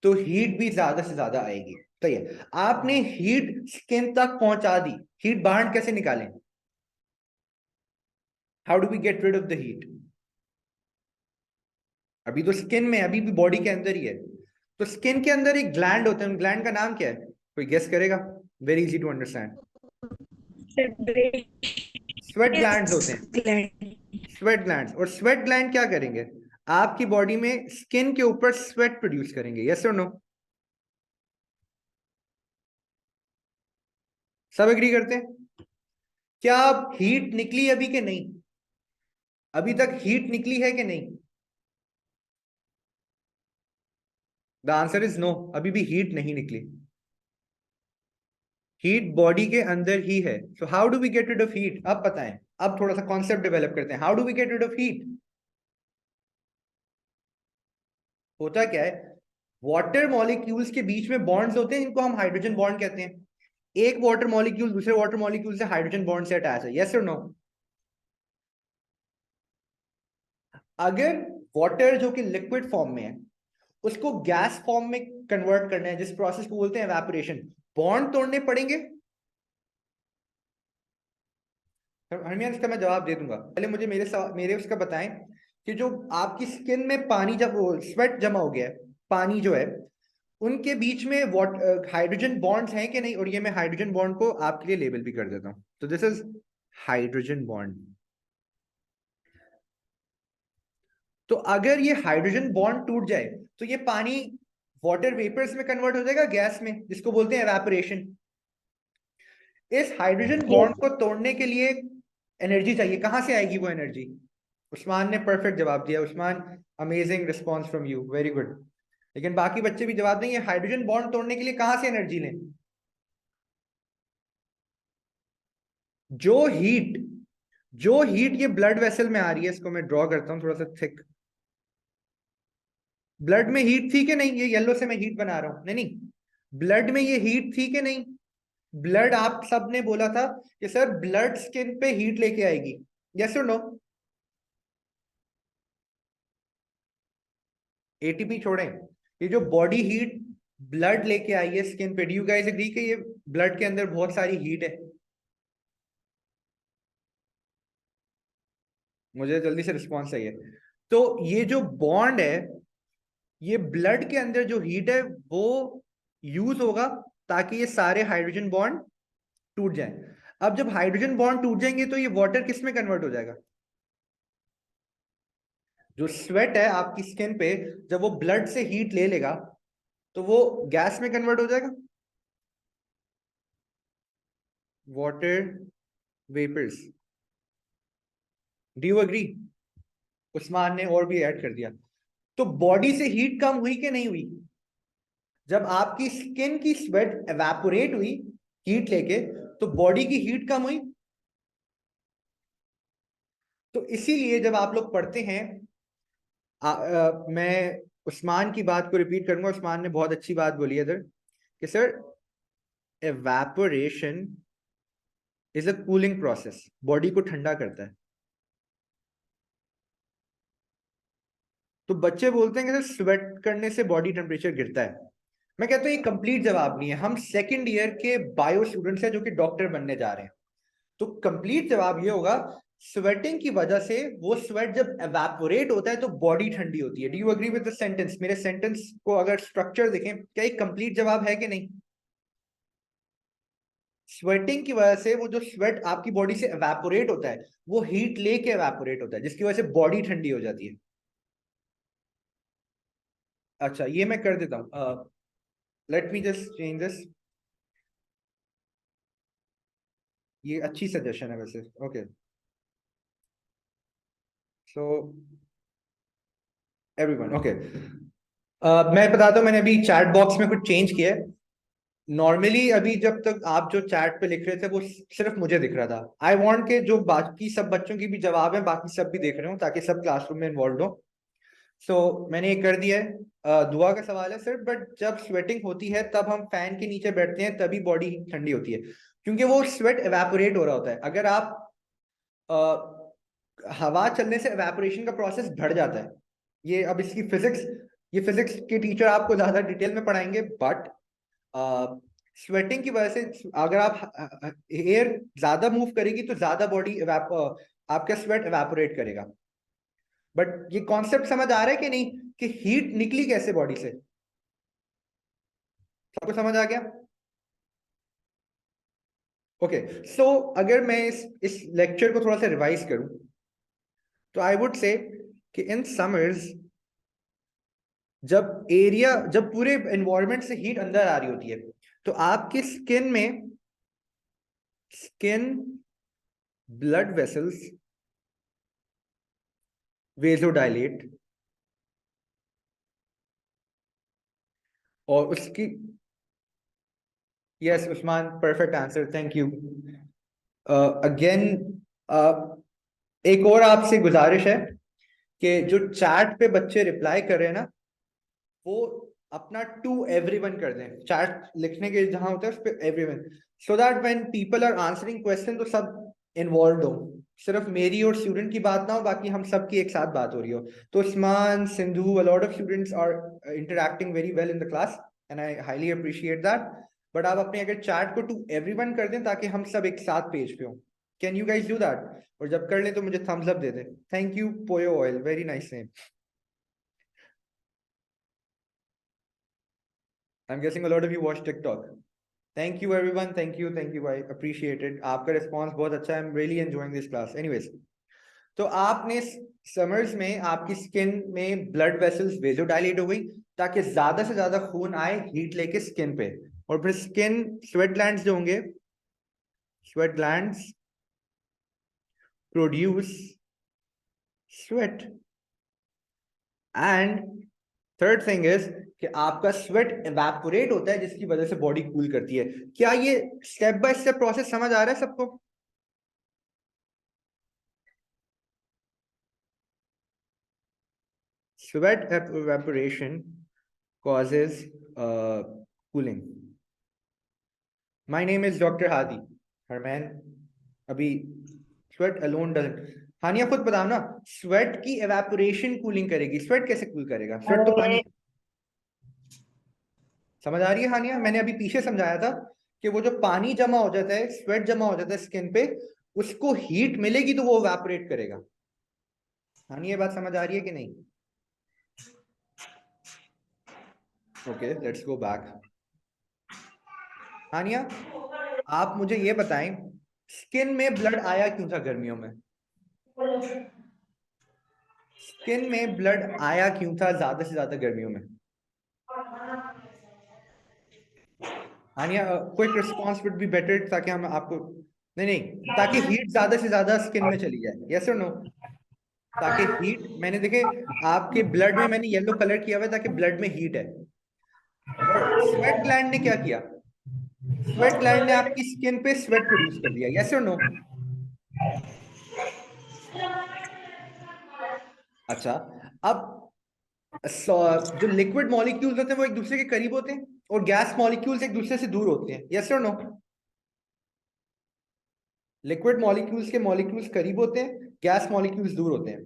तो हीट भी ज्यादा से ज्यादा आएगी। तो ये आपने हीट स्किन तक पहुंचा दी, हीट बाहर कैसे निकालें? How do we get rid of the heat? अभी तो स्किन में, अभी भी बॉडी के अंदर ही है। तो स्किन के अंदर एक ग्लैंड होता है, ग्लैंड का नाम क्या है? कोई गेस करेगा? Very easy to understand. Sweat glands होते हैं, gland. Sweat glands. और स्वेट ग्लैंड क्या करेंगे? आपकी बॉडी में स्किन के ऊपर स्वेट प्रोड्यूस करेंगे। यस और नो? सब एग्री करते हैं? क्या हीट निकली अभी के नहीं? अभी तक हीट निकली है कि नहीं? द आंसर इज नो, अभी भी हीट नहीं निकली। हीट बॉडी के अंदर ही है। So how do we get rid of heat? अब बताएं, अब थोड़ा सा कॉन्सेप्ट डेवलप करते हैं। How do we get rid of heat? होता क्या है, वाटर मॉलिक्यूल्स के बीच में बॉन्ड्स होते हैं, इनको हम हाइड्रोजन बॉन्ड कहते हैं। एक वाटर मॉलिक्यूल दूसरे वाटर मॉलिक्यूल से हाइड्रोजन बॉन्ड से अटैच है। यस और नो? अगर वाटर जो कि लिक्विड फॉर्म में है, उसको गैस फॉर्म में कन्वर्ट करना है, जिस प्रोसेस को बोलते हैं एवापोरेशन, बॉन्ड तोड़ने पड़ेंगे। हरमियान, इसका मैं जवाब दे दूंगा, पहले मुझे मेरे उसका बताएं कि जो आपकी स्किन में पानी, जब स्वेट जमा हो गया है, पानी जो है, उनके बीच में हाइड्रोजन बॉन्ड्स हैं कि नहीं? और ये मैं हाइड्रोजन बॉन्ड को आपके लिए लेबल भी कर देता हूं। तो दिस इज हाइड्रोजन बॉन्ड। तो अगर ये हाइड्रोजन बॉन्ड टूट जाए तो ये पानी वाटर वेपर्स में कन्वर्ट हो जाएगा, गैस में, जिसको बोलते हैं एवापोरेशन। इस हाइड्रोजन बॉन्ड को तोड़ने के लिए एनर्जी चाहिए। कहां से आएगी वो एनर्जी? उस्मान ने परफेक्ट जवाब दिया। Usman, amazing response from you, very good. लेकिन बाकी बच्चे भी जवाब देंगे, हाइड्रोजन बॉन्ड तोड़ने के लिए कहां से एनर्जी लें? जो हीट जो हीट ये ब्लड वेसल में आ रही है, इसको मैं ड्रॉ करता हूं थोड़ा सा थिक। ब्लड में हीट थी कि नहीं? ये येलो से मैं हीट बना रहा हूं, नहीं नहीं, ब्लड में ये हीट थी कि नहीं? ब्लड, आप सब ने बोला था कि सर ब्लड स्किन पे हीट लेके आएगी। यस और नो? एटीपी छोड़ें, ये जो बॉडी हीट ब्लड लेके आई है स्किन पे, डू यू गाइस एग्री कि ये ब्लड के अंदर बहुत सारी हीट है? मुझे जल्दी से रिस्पॉन्स चाहिए। तो ये जो बॉन्ड है, ये ब्लड के अंदर जो हीट है वो यूज होगा ताकि ये सारे हाइड्रोजन बॉन्ड टूट जाएं। अब जब हाइड्रोजन बॉन्ड टूट जाएंगे तो ये वाटर किस में कन्वर्ट हो जाएगा? जो स्वेट है आपकी स्किन पे, जब वो ब्लड से हीट ले लेगा तो वो गैस में कन्वर्ट हो जाएगा, water vapours. Do you agree? Usman ने और भी ऐड कर दिया। तो बॉडी से हीट कम हुई कि नहीं हुई? जब आपकी स्किन की स्वेट एवेपोरेट हुई हीट लेके, तो बॉडी की हीट कम हुई। तो इसीलिए जब आप लोग पढ़ते हैं, मैं उस्मान की बात को रिपीट करूंगा। उस्मान ने बहुत अच्छी बात बोली है इधर कि sir, evaporation is a cooling process, body को ठंडा करता है। तो बच्चे बोलते हैं कि सर स्वेट करने से बॉडी टेम्परेचर गिरता है। मैं कहता हूँ ये कंप्लीट जवाब नहीं है। हम सेकंड ईयर के बायो स्टूडेंट्स हैं जो कि डॉक्टर बनने जा रहे हैं। तो कंप्लीट जवाब ये होगा, स्वेटिंग की वजह से वो स्वेट जब एवेपोरेट होता है तो बॉडी ठंडी होती है। Do you agree with the sentence? मेरे सेंटेंस को अगर स्ट्रक्चर देखें, क्या एक कंप्लीट जवाब है कि नहीं? स्वेटिंग की वजह से वो जो स्वेट आपकी बॉडी से एवेपोरेट होता है, वो हीट लेके एवेपोरेट होता है, जिसकी वजह से बॉडी ठंडी हो जाती है। अच्छा, ये मैं कर देता हूँ, late me just change this. ये अच्छी सजेशन है वैसे। ओके, सो एवरीवन, ओके, मैं बताता हूँ, मैंने अभी चैट बॉक्स में कुछ चेंज किया है। नॉर्मली अभी जब तक आप जो चैट पे लिख रहे थे वो सिर्फ मुझे दिख रहा था। आई वांट के जो बाकी सब बच्चों की भी जवाब है, बाकी सब भी देख रहे हो, ताकि सब क्लासरूम में इन्वॉल्व हो। सो मैंने ये कर दिया है। दुआ का सवाल है सर, बट जब स्वेटिंग होती है तब हम फैन के नीचे बैठते हैं, तभी बॉडी ठंडी होती है, क्योंकि वो स्वेट एवेपोरेट हो रहा होता है। अगर आप हवा चलने से एवेपोरेशन का प्रोसेस बढ़ जाता है। ये अब इसकी फिजिक्स ये फिजिक्स के टीचर आपको ज्यादा डिटेल में पढ़ाएंगे, बट स्वेटिंग की वजह से अगर आप एयर ज्यादा मूव करेगी तो ज्यादा बॉडी आपका स्वेट एवेपोरेट करेगा। बट ये कॉन्सेप्ट समझ आ रहा है कि नहीं, कि हीट निकली कैसे बॉडी से? सबको समझ आ गया? ओके, सो अगर मैं इस लेक्चर को थोड़ा सा रिवाइज करूं, तो आई वुड से कि इन समर्स जब पूरे एनवायरनमेंट से हीट अंदर आ रही होती है, तो आपकी स्किन ब्लड वेसल्स वेजोडाइलेट, और उसकी, yes Usman, perfect answer, thank you. Again एक और आपसे गुजारिश है कि जो चैट पे बच्चे रिप्लाई कर रहे हैं ना, वो अपना टू एवरीवन कर दें। चैट लिखने के जहां होता है उस पर everyone, so that when people are answering question तो सब इन्वॉल्व हो, सिर्फ मेरी और स्टूडेंट की बात ना हो, बाकी हम सब की एक साथ बात हो रही हो। तो Usman, Sindhu, a lot of students are interacting very well in the class and I highly appreciate that. But आप अपने अगर चैट को टू एवरीवन कर दें ताकि हम सब एक साथ पेज पे हो। Can you guys do that? और जब कर ले तो मुझे थम्स अप दे दें। Thank you Poyo Oil, very nice name. I'm guessing a lot of you watch TikTok. Thank you everyone. Thank you. I appreciate it. आपका response बहुत अच्छा है. I'm really enjoying this class. Anyways, तो आपने summers में आपकी skin में blood vessels वेजोडाइलेट हो गई ताकि ज्यादा से ज्यादा खून आए हीट लेके स्किन पे, और फिर स्किन स्वेट ग्लैंड्स जो होंगे, sweat glands produce sweat, and third thing is कि आपका स्वेट इवेपोरेट होता है जिसकी वजह से बॉडी कूल करती है। क्या ये स्टेप बाय स्टेप प्रोसेस समझ आ रहा है सबको? Sweat evaporation causes cooling. My name is Dr. Hadi. Herman, अभी sweat alone doesn't. हानिया खुद बताओ ना, स्वेट की एवेपोरेशन कूलिंग करेगी, स्वेट कैसे कूल करेगा? स्वेट तो पानी। समझ आ रही है हानिया? मैंने अभी पीछे समझाया था कि वो जो पानी जमा हो जाता है, स्वेट जमा हो जाता है स्किन पे, उसको हीट मिलेगी तो वो एवेपोरेट करेगा। हानिया बात समझ आ रही है कि नहीं? Okay, let's go back. Haniya, आप मुझे ये बताएं, स्किन में ब्लड आया क्यों था गर्मियों में? स्किन में ब्लड आया क्यों था ज्यादा से ज्यादा गर्मियों में? Haniya, quick response would be better, ताकि हम आपको, नहीं, ताकि हीट ज्यादा से ज्यादा स्किन में चली जाए। यस और नो? ताकि हीट, मैंने देखे आपके ब्लड में मैंने येलो कलर किया हुआ है ताकि ब्लड में हीट है। और स्वेट ग्लैंड ने क्या किया? स्वेट ग्लैंड ने आपकी स्किन पे स्वेट प्रोड्यूस कर दिया। यस और नो? अच्छा, अब जो लिक्विड मॉलिक्यूल्स होते हैं वो एक दूसरे के करीब होते हैं, और गैस मॉलिक्यूल्स एक दूसरे से दूर होते हैं। यस और नो? लिक्विड मॉलिक्यूल्स के मॉलिक्यूल्स करीब होते हैं, गैस मॉलिक्यूल्स दूर होते हैं।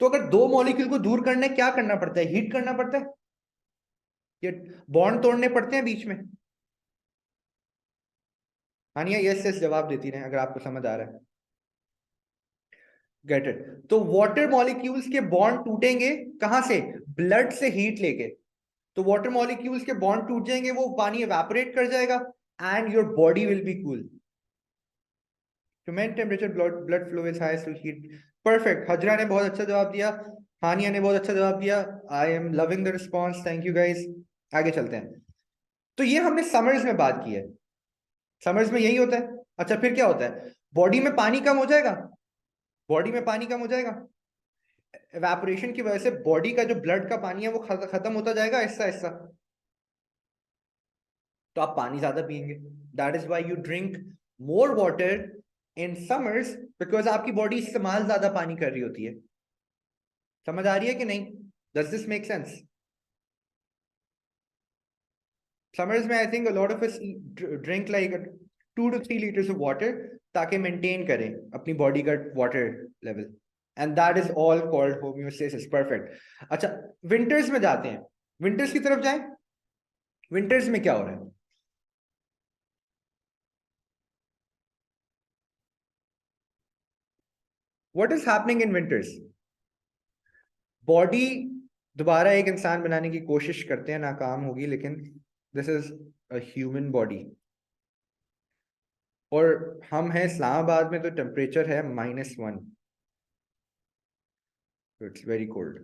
तो अगर दो मॉलिक्यूल को दूर करना है, क्या करना पड़ता है? हीट करना पड़ता है, ये बॉन्ड तोड़ने पड़ते हैं बीच में। हानिया यस यस जवाब देती रहे अगर आपको समझ आ रहा है। Get it? तो वाटर मॉलिक्यूल्स के बॉन्ड टूटेंगे कहां से? ब्लड से हीट लेके। तो वाटर मॉलिक्यूल्स के बॉन्ड टूट जाएंगे, वो पानी एवेपोरेट कर जाएगा and your body will be cool. To maintain temperature, blood flow is highest to heat. Perfect. Hazra ने बहुत अच्छा जवाब दिया, हानिया ने बहुत अच्छा जवाब दिया। I am loving the response, thank you guys. आगे चलते हैं। तो ये हमने समर्स में बात की है, समर्स में यही होता है। अच्छा, फिर क्या होता है? बॉडी में पानी कम हो जाएगा, बॉडी में पानी कम हो जाएगा, एवेपोरेशन की वजह से बॉडी का जो ब्लड का पानी है वो खत्म होता जाएगा ऐसा ऐसा। तो आप पानी ज्यादा पिएंगे। That is why you drink more water in summers, because आपकी बॉडी इस्तेमाल ज्यादा पानी कर रही होती है। समझ आ रही है कि नहीं? Does this make sense? Summers में I think a lot of us drink like 2 to 3 litres of water, ताकि मेंटेन करें अपनी बॉडी का water level, and that is all called homeostasis. Perfect. अच्छा, विंटर्स में जाते हैं, विंटर्स की तरफ जाएं। विंटर्स में क्या हो रहा है? What is happening in winters? Body दोबारा एक इंसान बनाने की कोशिश करते हैं, नाकाम होगी, लेकिन this is a human body. और हम हैं इस्लामाबाद में, तो टेम्परेचर है -1, इट्स वेरी कोल्ड।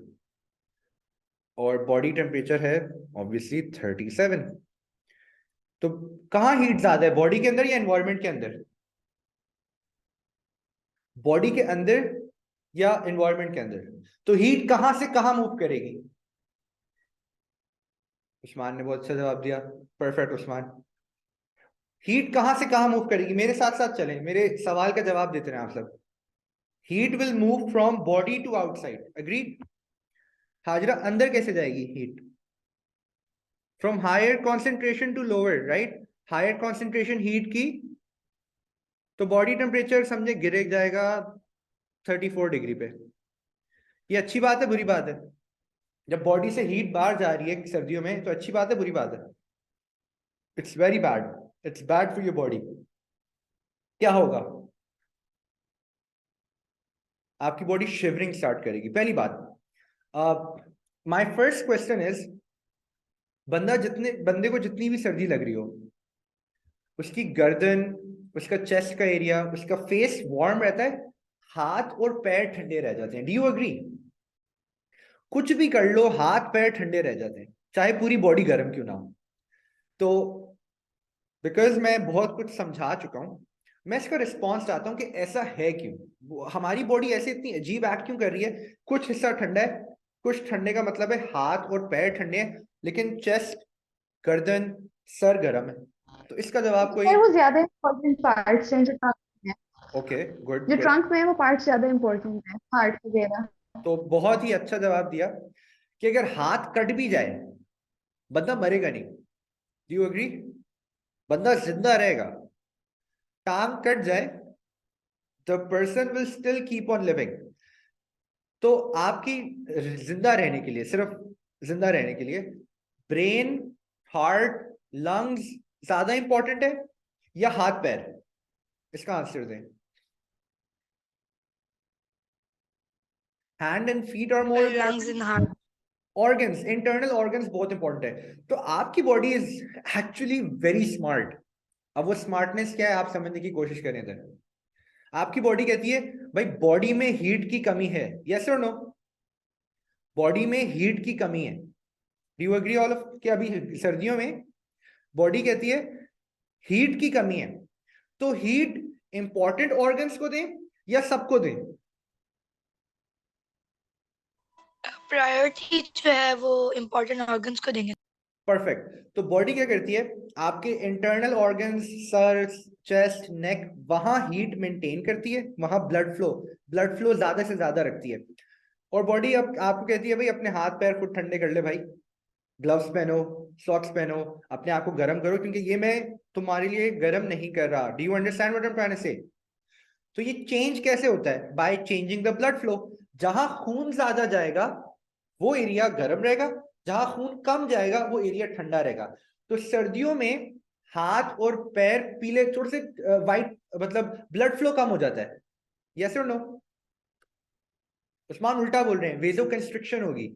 और बॉडी टेम्परेचर है ऑब्वियसली 37। तो कहाँ हीट ज्यादा है, बॉडी के अंदर या एनवायरनमेंट के अंदर? बॉडी के अंदर या एनवायरनमेंट के अंदर? तो हीट कहां से कहां मूव करेगी? उस्मान ने बहुत अच्छा जवाब दिया, परफेक्ट उस्मान। हीट कहां से कहां मूव करेगी? मेरे साथ साथ चलें, मेरे सवाल का जवाब देते रहे आप सब। Heat will move from body to outside, agreed? Hajra, अंदर कैसे जाएगी heat? From higher concentration to lower, right? Higher concentration heat की, तो बॉडी टेम्परेचर समझे गिर जाएगा 34 डिग्री पे। ये अच्छी बात है बुरी बात है? जब बॉडी से हीट बाहर जा रही है सर्दियों में, तो अच्छी बात है बुरी बात है? It's very bad, it's bad for your body. क्या होगा? आपकी बॉडी शिवरिंग स्टार्ट करेगी, पहली बात। माय फर्स्ट क्वेश्चन इज, बंदे को जितनी भी सर्दी लग रही हो, उसकी गर्दन, उसका चेस्ट का एरिया, उसका फेस वार्म रहता है, हाथ और पैर ठंडे रह जाते हैं। Do you agree? कुछ भी कर लो, हाथ पैर ठंडे रह जाते हैं, चाहे पूरी बॉडी गर्म क्यों ना हो। तो बिकॉज मैं बहुत कुछ समझा चुका हूं, मैं इसका रिस्पॉन्स चाहता हूं कि ऐसा है क्यों, हमारी बॉडी ऐसे इतनी अजीब एक्ट क्यों कर रही है? कुछ हिस्सा ठंडा है, कुछ ठंडे का मतलब है हाथ और पैर ठंडे हैं, लेकिन चेस्ट, गर्दन, सर गर्म है। तो इसका जवाब कोई? सर वो ज्यादा इम्पोर्टेंट पार्ट्स हैं जो ट्रंक में है। ओके, गुड जो गुड। ट्रंक में है वो पार्ट्स ज्यादा इम्पोर्टेंट है, हार्ट वगैरह। तो बहुत ही अच्छा जवाब दिया कि अगर हाथ कट भी जाए, बंदा मरेगा नहीं। Do you agree? बंदा जिंदा रहेगा। टांग कट जाए, the person will still keep on living. तो आपकी जिंदा रहने के लिए, सिर्फ जिंदा रहने के लिए, ब्रेन, हार्ट, लंग्स ज्यादा इंपॉर्टेंट है या हाथ पैर? इसका आंसर दें। Hand and feet are more Lungs and heart. Organs, internal organs बहुत इंपॉर्टेंट है। तो आपकी body is actually very smart. अब वो स्मार्टनेस क्या है आप समझने की कोशिश करें इधर। आपकी बॉडी कहती है भाई बॉडी में हीट की कमी है, यस और नो? बॉडी में हीट की कमी है। Do you agree all of? कि अभी सर्दियों में बॉडी कहती है हीट की कमी है, तो हीट इंपॉर्टेंट ऑर्गन्स को दें या सबको दें? प्रायोरिटी जो है वो इम्पोर्टेंट ऑर्गन्स को देंगे। परफेक्ट। तो बॉडी क्या करती है, आपके इंटरनल ऑर्गन्स, सर, चेस्ट, नेक, वहां हीट मेंटेन करती है, वहां ब्लड फ्लो ज्यादा से ज्यादा रखती है। और बॉडी अब आपको कहती है भाई अपने हाथ पैर खुद ठंडे कर ले भाई, ग्लव्स पहनो, सॉक्स पहनो, अपने आप को गर्म करो, क्योंकि ये मैं तुम्हारे लिए गर्म नहीं कर रहा। Do you understand what I am trying to say? तो ये चेंज कैसे होता है? By changing the blood flow. जहां खून ज्यादा जाएगा वो एरिया गर्म रहेगा, जहां खून कम जाएगा वो एरिया ठंडा रहेगा। तो सर्दियों में हाथ और पैर पीले, थोड़े से वाइट, मतलब ब्लड फ्लो कम हो जाता है, यस और नो? उस्मान उल्टा बोल रहे हैं, वेजो कंस्ट्रिक्शन होगी।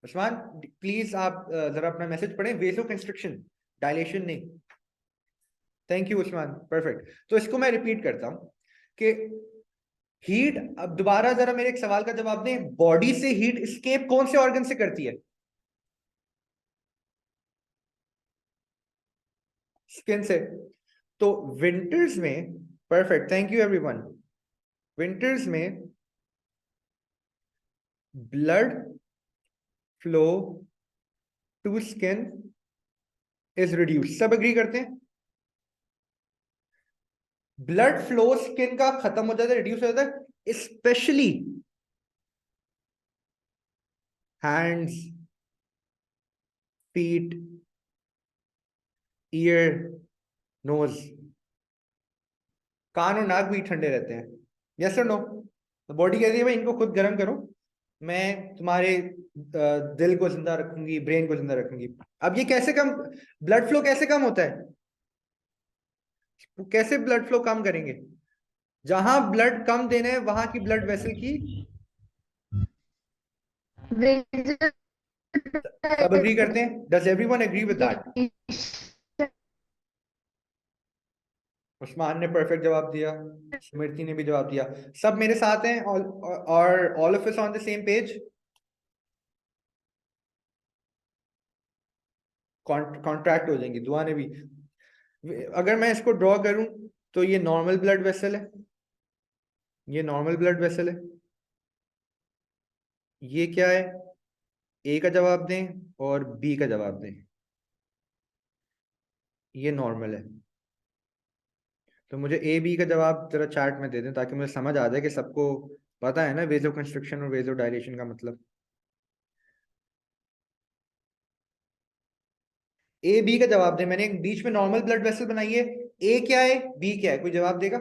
उस्मान प्लीज आप जरा अपना मैसेज पढ़ें, वेजो कंस्ट्रिक्शन, डायलेशन नहीं। Thank you Usman, perfect. तो इसको मैं रिपीट करता हूं कि हीट, अब दोबारा जरा मेरे एक सवाल का जवाब दें, बॉडी से हीट एस्केप कौन से ऑर्गन से करती है? स्किन से। तो विंटर्स में, perfect, thank you everyone, winters में blood flow to skin is reduce. सब एग्री करते हैं? ब्लड फ्लो स्किन का खत्म हो जाता है, रिड्यूस हो जाता है, specially hands, feet, ear, nose, कान और नाक भी ठंडे रहते हैं, यस और नो? तो बॉडी कहती है भाई इनको खुद गर्म करो, मैं तुम्हारे दिल को जिंदा रखूंगी, ब्रेन को जिंदा रखूंगी। अब ये कैसे कम, ब्लड फ्लो कैसे कम होता है? कैसे ब्लड फ्लो कम करेंगे? जहां ब्लड कम देना है वहां की ब्लड वेसल की, सब एग्री करते हैं? Does everyone agree with that? Usman ने परफेक्ट जवाब दिया, स्मृति ने भी जवाब दिया। सब मेरे साथ हैं और all of us on the same page? Contract हो जाएंगी दुआ ने भी। अगर मैं इसको ड्रॉ करूं तो ये नॉर्मल ब्लड वेसल है, ये नॉर्मल ब्लड वेसल है। ये क्या है? ए का जवाब दें और बी का जवाब दें। ये नॉर्मल है। तो मुझे ए बी का जवाब जरा चार्ट में दे दें ताकि मुझे समझ आ जाए कि सबको पता है ना वेजो कंस्ट्रक्शन और वेजो डायलेशन का मतलब। ए बी का जवाब दें। मैंने एक बीच में नॉर्मल ब्लड वेसल बनाई है। ए क्या है, बी क्या है? कोई जवाब देगा?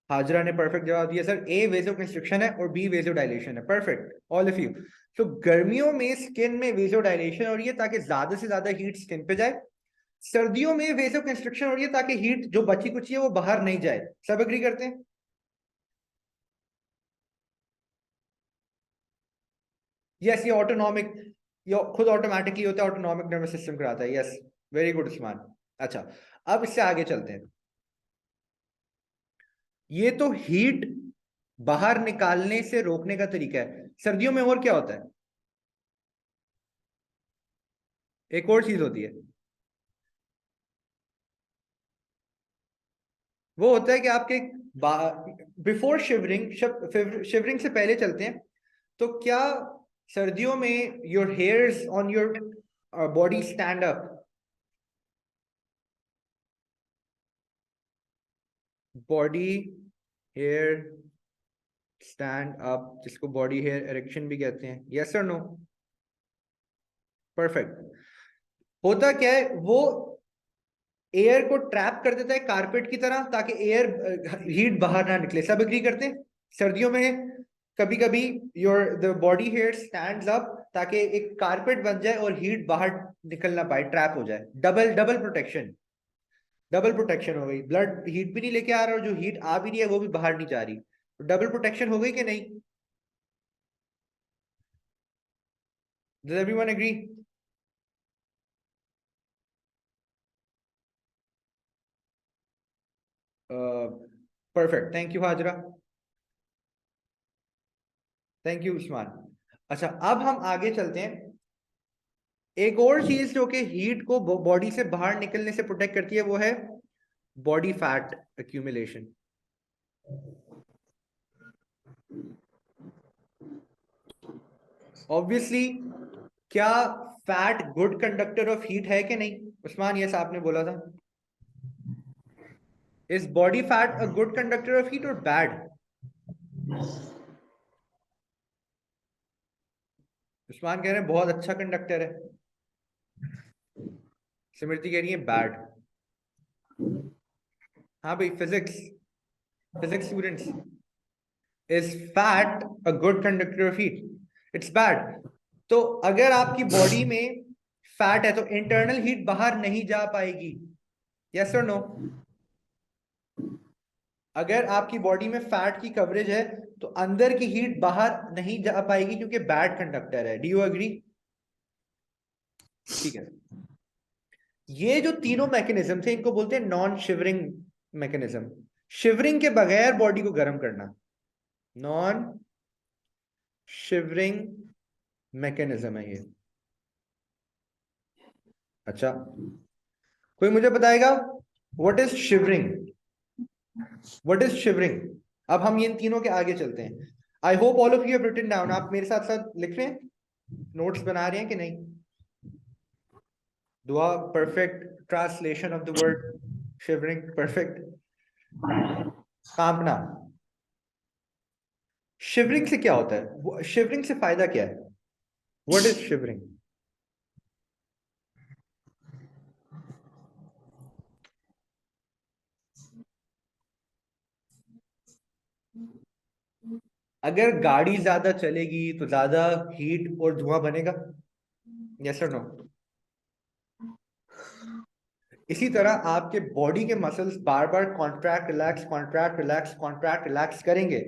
हाजरा ने परफेक्ट जवाब दिया सर, ए वेजो कंस्ट्रिक्शन है और बी वेजो डायलेशन है। Perfect all of you. तो गर्मियों में स्किन में वेजो डायलेशन हो रही है ताकि ज्यादा से ज्यादा हीट स्किन पे जाए। सर्दियों में वेजो कंस्ट्रिक्शन हो रही है ताकि हीट जो बची कुची है वो बाहर नहीं जाए। सब एग्री करते हैं? यस, ये ऑटोनॉमिक, ये खुद ऑटोमेटिकली होता है, ऑटोनॉमिक नर्वस सिस्टम कराता है। Yes, very good Usman. अच्छा, अब इससे आगे चलते हैं। ये तो हीट बाहर निकालने से रोकने का तरीका है। सर्दियों में और क्या होता है? एक और चीज होती है, वो होता है कि आपके बिफोर शिवरिंग, शिवरिंग से पहले चलते हैं। तो क्या सर्दियों में your hairs on your body stand up? Body hair stand up, जिसको बॉडी हेयर इरेक्शन भी कहते हैं। यस और नो? परफेक्ट। होता क्या है, वो एयर को ट्रैप कर देता है कारपेट की तरह ताकि एयर हीट बाहर ना निकले। सब एग्री करते हैं? सर्दियों में कभी कभी your the body hair stands up ताकि एक कारपेट बन जाए और हीट बाहर निकल ना पाए, ट्रैप हो जाए। Double double protection, double protection हो गई। ब्लड हीट भी नहीं लेके आ रहा और जो हीट आ भी रही है वो भी बाहर नहीं जा रही। डबल प्रोटेक्शन हो गई कि नहीं? Does everyone agree? Perfect, thank you Hajra, thank you Usman. अच्छा, अब हम आगे चलते हैं। एक और चीज जो कि हीट को बॉडी से बाहर निकलने से प्रोटेक्ट करती है वो है बॉडी फैट एक्यूमुलेशन। ऑब्वियसली, क्या fat good conductor of heat है कि नहीं? उस्मान, यस आपने बोला था। Is body fat a good conductor of heat और बैड? उस्मान कह रहे हैं बहुत अच्छा कंडक्टर है, स्मृति कह रही है बैड। हाँ भाई, physics, physics students, is fat a good conductor of heat? It's bad. तो अगर आपकी बॉडी में फैट है तो इंटरनल हीट बाहर नहीं जा पाएगी। यस और नो? अगर आपकी बॉडी में फैट की कवरेज है तो अंदर की हीट बाहर नहीं जा पाएगी क्योंकि बैड कंडक्टर है। Do you agree? ठीक है। ये जो तीनों मैकेनिज्म थे इनको बोलते हैं नॉन शिवरिंग मैकेनिज्म। शिवरिंग के बगैर बॉडी को गर्म करना, नॉन शिवरिंग मैकेनिज्म है ये। अच्छा, कोई मुझे बताएगा what is shivering? What is shivering? अब हम ये तीनों के आगे चलते हैं। I hope all of you have written down. आप मेरे साथ साथ लिख रहे हैं, नोट्स बना रहे हैं कि नहीं? Dua, perfect translation of the word shivering, perfect. कांपना, शिवरिंग से क्या होता है? शिवरिंग से फायदा क्या है? What is shivering? अगर गाड़ी ज्यादा चलेगी तो ज्यादा हीट और धुआं बनेगा, यस और नो? इसी तरह आपके बॉडी के मसल्स बार बार contract relax contract relax contract relax करेंगे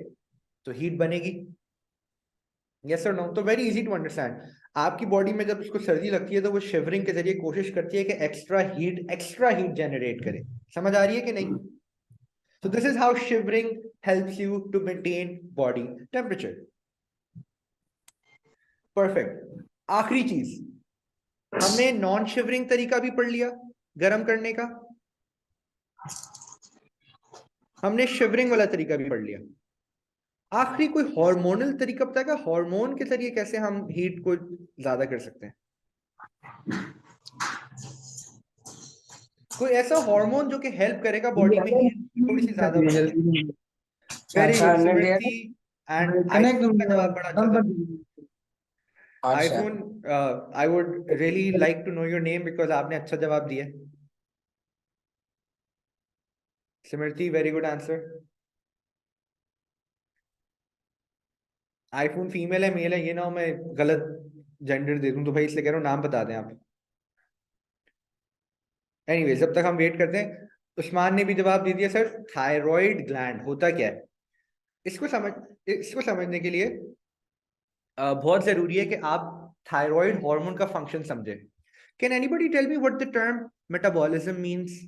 तो हीट बनेगी, यस और नो? तो वेरी इजी टू अंडरस्टैंड। आपकी बॉडी में जब उसको सर्दी लगती है तो वो शिवरिंग के जरिए कोशिश करती है कि एक्स्ट्रा हीट जनरेट करे। समझ आ रही है कि नहीं? So this is how shivering helps you to maintain body temperature. Perfect. आखिरी चीज, हमने नॉन शिवरिंग तरीका भी पढ़ लिया गर्म करने का, हमने शिवरिंग वाला तरीका भी पढ़ लिया। आखिरी कोई हार्मोनल तरीका बताएगा, हार्मोन के जरिए कैसे हम हीट को ज्यादा कर सकते हैं? कोई ऐसा हार्मोन जो कि हेल्प करेगा बॉडी में हीट थोड़ी सी ज्यादा बढ़ने में? Very good Smriti, and iPhone का जवाब बड़ा अच्छा था। IPhone, I would really like to know your name because आपने अच्छा जवाब दिया। Smriti, very good answer. IPhone female है मेल है ये ना हो मैं गलत जेंडर दे दूं, तो भाई इसलिए कह रहा हूँ नाम बता दें आप। एनीवे, जब तक हम वेट करते हैं, उस्मान ने भी जवाब दे दिया सर। थायराइड ग्लैंड होता क्या है, इसको समझने के लिए बहुत जरूरी है कि आप थायराइड हार्मोन का फंक्शन समझे। Can anybody tell me what the term metabolism means?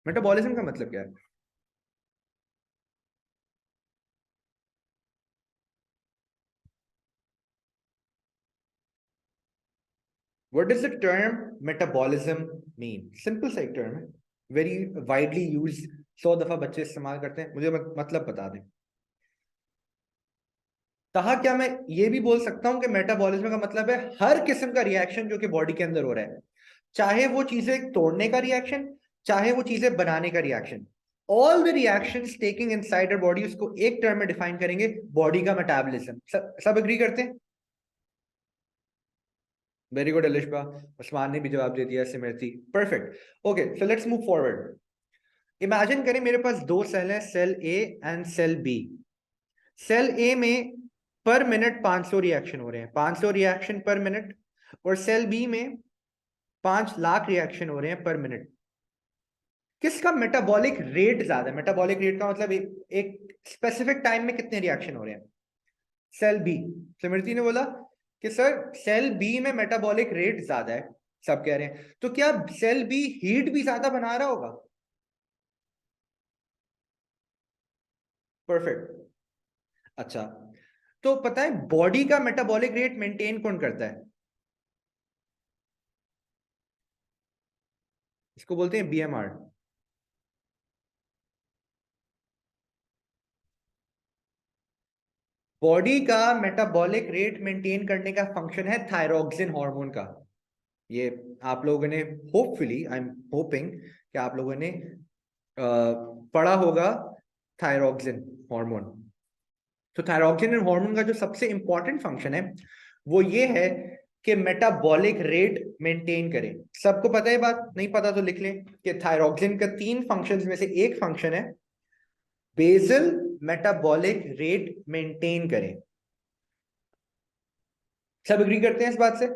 Metabolism का मतलब क्या है? What does the term metabolism mean? Simple सा एक टर्म है, वेरी वाइडली यूज, 100 दफा बच्चे इस्तेमाल करते हैं। मुझे मतलब बता दें। कहा क्या मैं ये भी बोल सकता हूं कि मेटाबॉलिज्म का मतलब है हर किस्म का रिएक्शन जो कि बॉडी के अंदर हो रहा है, चाहे वो चीजें तोड़ने का रिएक्शन, चाहे वो चीजें बनाने का reaction, all the reactions taking inside our body, उसको एक टर्म में डिफाइन करेंगे, बॉडी का मेटाबॉलिज्म। सब एग्री करते हैं? वेरी गुड अलिशबा, उस्मान ने भी जवाब दे दिया, Simrati, perfect. Okay, so let's move forward. Imagine करें मेरे पास दो सेल हैं, cell A and cell B. Cell A में पर मिनट 500 रिएक्शन हो रहे हैं, 500 रिएक्शन पर मिनट, और सेल बी में 5 लाख रिएक्शन हो रहे हैं पर मिनट। किसका मेटाबॉलिक रेट ज्यादा है? मेटाबॉलिक रेट का मतलब एक स्पेसिफिक टाइम में कितने रिएक्शन हो रहे हैं? Cell B. स्मृति ने बोला कि सर सेल बी में मेटाबॉलिक रेट ज्यादा है, सब कह रहे हैं, तो क्या सेल बी हीट भी ज्यादा बना रहा होगा? परफेक्ट। अच्छा, तो पता है बॉडी का मेटाबॉलिक रेट मेंटेन कौन करता है? इसको बोलते हैं बीएमआर। बॉडी का मेटाबॉलिक रेट मेंटेन करने का फंक्शन है थायरोक्सिन हार्मोन का। ये आप लोगों ने होपफुली, आई एम होपिंग कि आप लोगों ने पढ़ा होगा थायरोक्सिन हार्मोन। तो थायरोक्सिन हार्मोन का जो सबसे इंपॉर्टेंट फंक्शन है वो ये है कि मेटाबॉलिक रेट मेंटेन करे। सबको पता है बात? नहीं पता तो लिख लें कि थायरोक्सिन का 3 फंक्शंस में से एक फंक्शन है बेसल मेटाबॉलिक रेट मेंटेन करें। सब एग्री करते हैं इस बात से?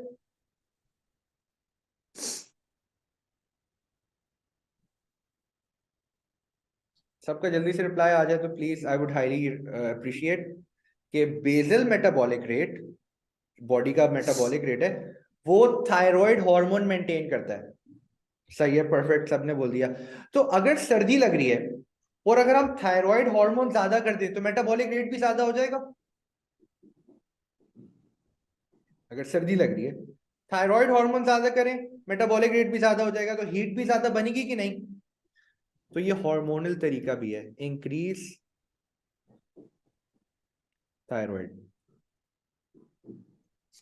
सबका जल्दी से रिप्लाई आ जाए तो please, I would highly appreciate कि बेसल मेटाबॉलिक रेट, बॉडी का मेटाबॉलिक रेट है, वो थायराइड हार्मोन मेंटेन करता है। सही है, परफेक्ट, सबने बोल दिया। तो अगर सर्दी लग रही है और अगर हम थायराइड हार्मोन ज्यादा कर दें तो मेटाबॉलिक रेट भी ज्यादा हो जाएगा। अगर सर्दी लग रही है, थायराइड हार्मोन ज्यादा करें, मेटाबॉलिक रेट भी ज्यादा हो जाएगा, तो हीट भी ज्यादा बनेगी कि नहीं? तो ये हार्मोनल तरीका भी है, इंक्रीज थायराइड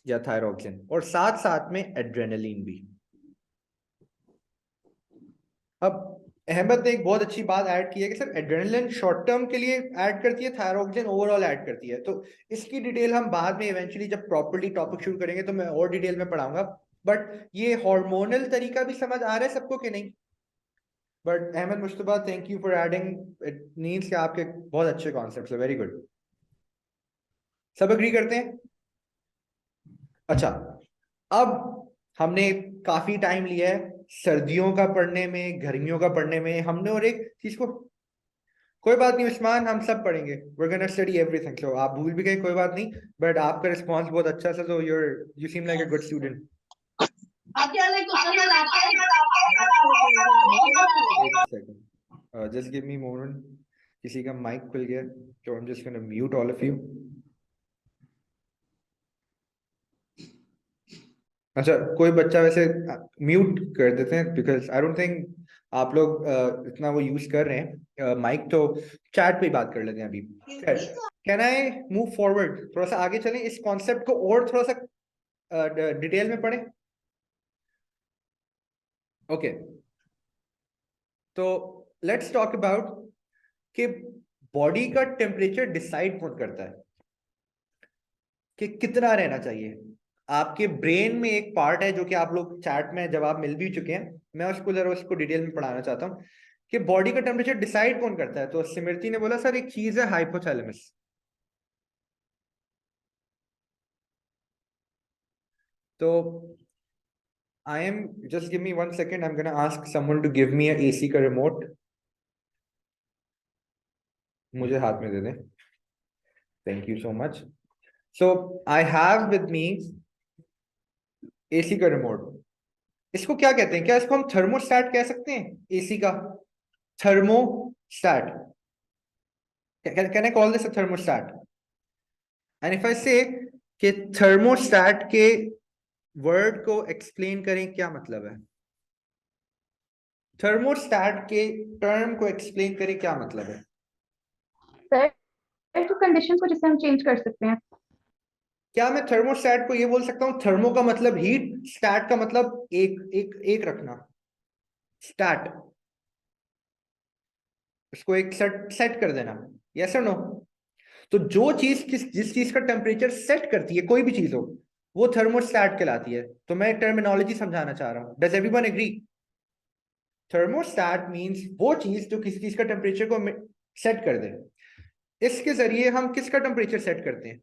या थायरोक्सिन, और साथ साथ में एड्रेनलिन भी। अब अहमद ने एक बहुत अच्छी बात ऐड की है कि सर एड्रेनलिन शॉर्ट टर्म के लिए ऐड करती है, थायरोक्सिन ओवरऑल ऐड करती है। तो इसकी डिटेल हम बाद में इवेंचुअली जब प्रॉपर्ली टॉपिक शुरू करेंगे तो मैं और डिटेल में पढ़ाऊंगा। बट ये हार्मोनल तरीका भी समझ आ रहा है सबको कि नहीं? But Ahmed Mushtaba, thank you for adding, it means कि आपके बहुत अच्छे कॉन्सेप्ट्स है, वेरी गुड। सब एग्री करते हैं? अच्छा, अब हमने काफी टाइम लिया है सर्दियों का पढ़ने में, गर्मियों का पढ़ने में हमने, और एक चीज को, कोई बात नहीं उस्मान, हम सब पढ़ेंगे, we're gonna study everything, so आप भूल भी गए कोई बात नहीं, बट आपका रिस्पॉन्स बहुत अच्छा था, so you seem like a good student। एक second, just give me a moment, किसी का माइक खुल गया, so I'm just gonna mute all of you। अच्छा, कोई बच्चा वैसे म्यूट कर देते हैं, बिकॉज आई डोंट थिंक आप लोग इतना वो यूज कर रहे हैं माइक, तो चैट पे ही बात कर लेते हैं अभी। कैन आई मूव फॉरवर्ड, थोड़ा सा आगे चलें, इस कॉन्सेप्ट को और थोड़ा सा डिटेल में पढ़ें। ओके, तो लेट्स टॉक अबाउट कि बॉडी का टेम्परेचर डिसाइड कौन करता है कि कितना रहना चाहिए। आपके ब्रेन में एक पार्ट है जो कि आप लोग चैट में जवाब मिल भी चुके हैं, मैं उसको जरा उसको डिटेल में पढ़ाना चाहता हूँ कि बॉडी का टेम्परेचर डिसाइड कौन करता है। तो सिमरती ने बोला सर एक चीज है हाइपोथैलेमस। तो I am, just give me 1 second, I am gonna ask someone to give me a AC का रिमोट, मुझे हाथ में दे दें, thank you so much. So I have with me AC का रिमोट। इसको क्या कहते हैं, क्या इसको हम थर्मोस्टैट कह सकते हैं? एसी का thermostat, can I call this a thermostat? And if I से कि थर्मोस्टैट के वर्ड को एक्सप्लेन करें, क्या मतलब है? थर्मोस्टैट के टर्म को एक्सप्लेन करें, क्या मतलब है? सर, तो कंडीशन को जिससे हम चेंज कर सकते हैं। क्या मैं थर्मोस्टैट को ये बोल सकता हूँ, थर्मो का मतलब हीट, स्टैट का मतलब एक एक एक रखना, स्टैट, इसको एक सेट सेट कर देना, यस और नो? तो जो चीज जिस चीज का टेम्परेचर सेट करती है, कोई भी चीज हो, वो थर्मोस्टैट कहलाती है। तो मैं टर्मिनोलॉजी समझाना चाह रहा हूँ, does everyone agree? Thermostat means वो चीज जो किसी चीज का टेम्परेचर को सेट कर दे। इसके जरिए हम किसका टेम्परेचर सेट करते हैं?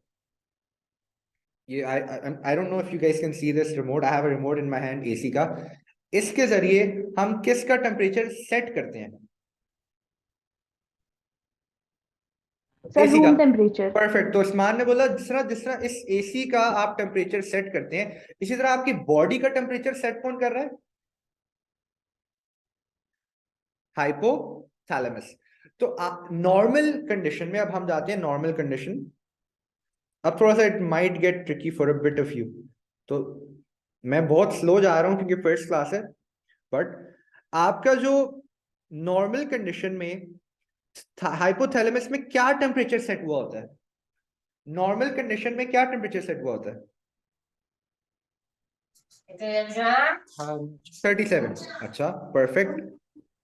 ये I don't know if you guys can see this remote, I have a remote in my hand AC का। इसके जरिए हम किसका टेम्परेचर सेट करते हैं? सर, एसी का। Room temperature. परफेक्ट। तो उस्मान ने बोला जिस तरह जिस तरह इस एसी का आप टेम्परेचर सेट करते हैं, इसी तरह आपकी बॉडी का टेम्परेचर सेट कौन कर रहा है? हाइपोथैलेमस। तो नॉर्मल कंडीशन में, अब हम जाते हैं नॉर्मल कंडीशन, अब थोड़ा सा it might get tricky for a bit of you, तो मैं बहुत स्लो जा रहा हूं क्योंकि फर्स्ट क्लास है, बट आपका जो नॉर्मल कंडीशन में हाइपोथैलेमस में क्या टेम्परेचर सेट हुआ होता है? नॉर्मल कंडीशन में क्या टेम्परेचर सेट हुआ होता है? 37। अच्छा, परफेक्ट।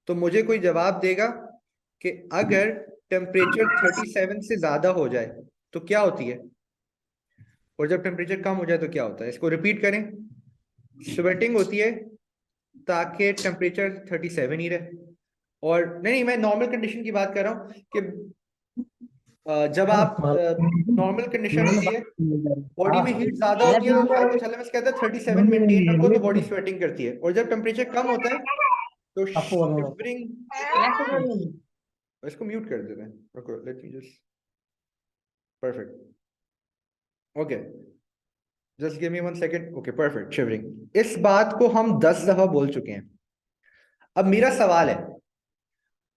तो मुझे कोई जवाब देगा कि अगर टेम्परेचर 37 से ज्यादा हो जाए तो क्या होती है, और जब टेम्परेचर कम हो जाए तो क्या होता है? इसको रिपीट करें। स्वेटिंग होती है ताकि टेम्परेचर 37 ही रहे, और नहीं, मैं नॉर्मल कंडीशन की बात कर रहा हूँ कि जब आप नॉर्मल कंडीशन होती है, बॉडी में हीट ज्यादा होती है, तो हाइपोथैलेमस कहता है 37 मेंटेन रखो, तो बॉडी स्वेटिंग करती है, और जब टेम्परेचर कम होता है तो शिवरिंग। इसको म्यूट कर देते हैं, रुको, late me just, perfect, okay, just give me 1 second, okay, perfect, shivering. इस बात को हम 10 दफा बोल चुके हैं। अब मेरा सवाल है,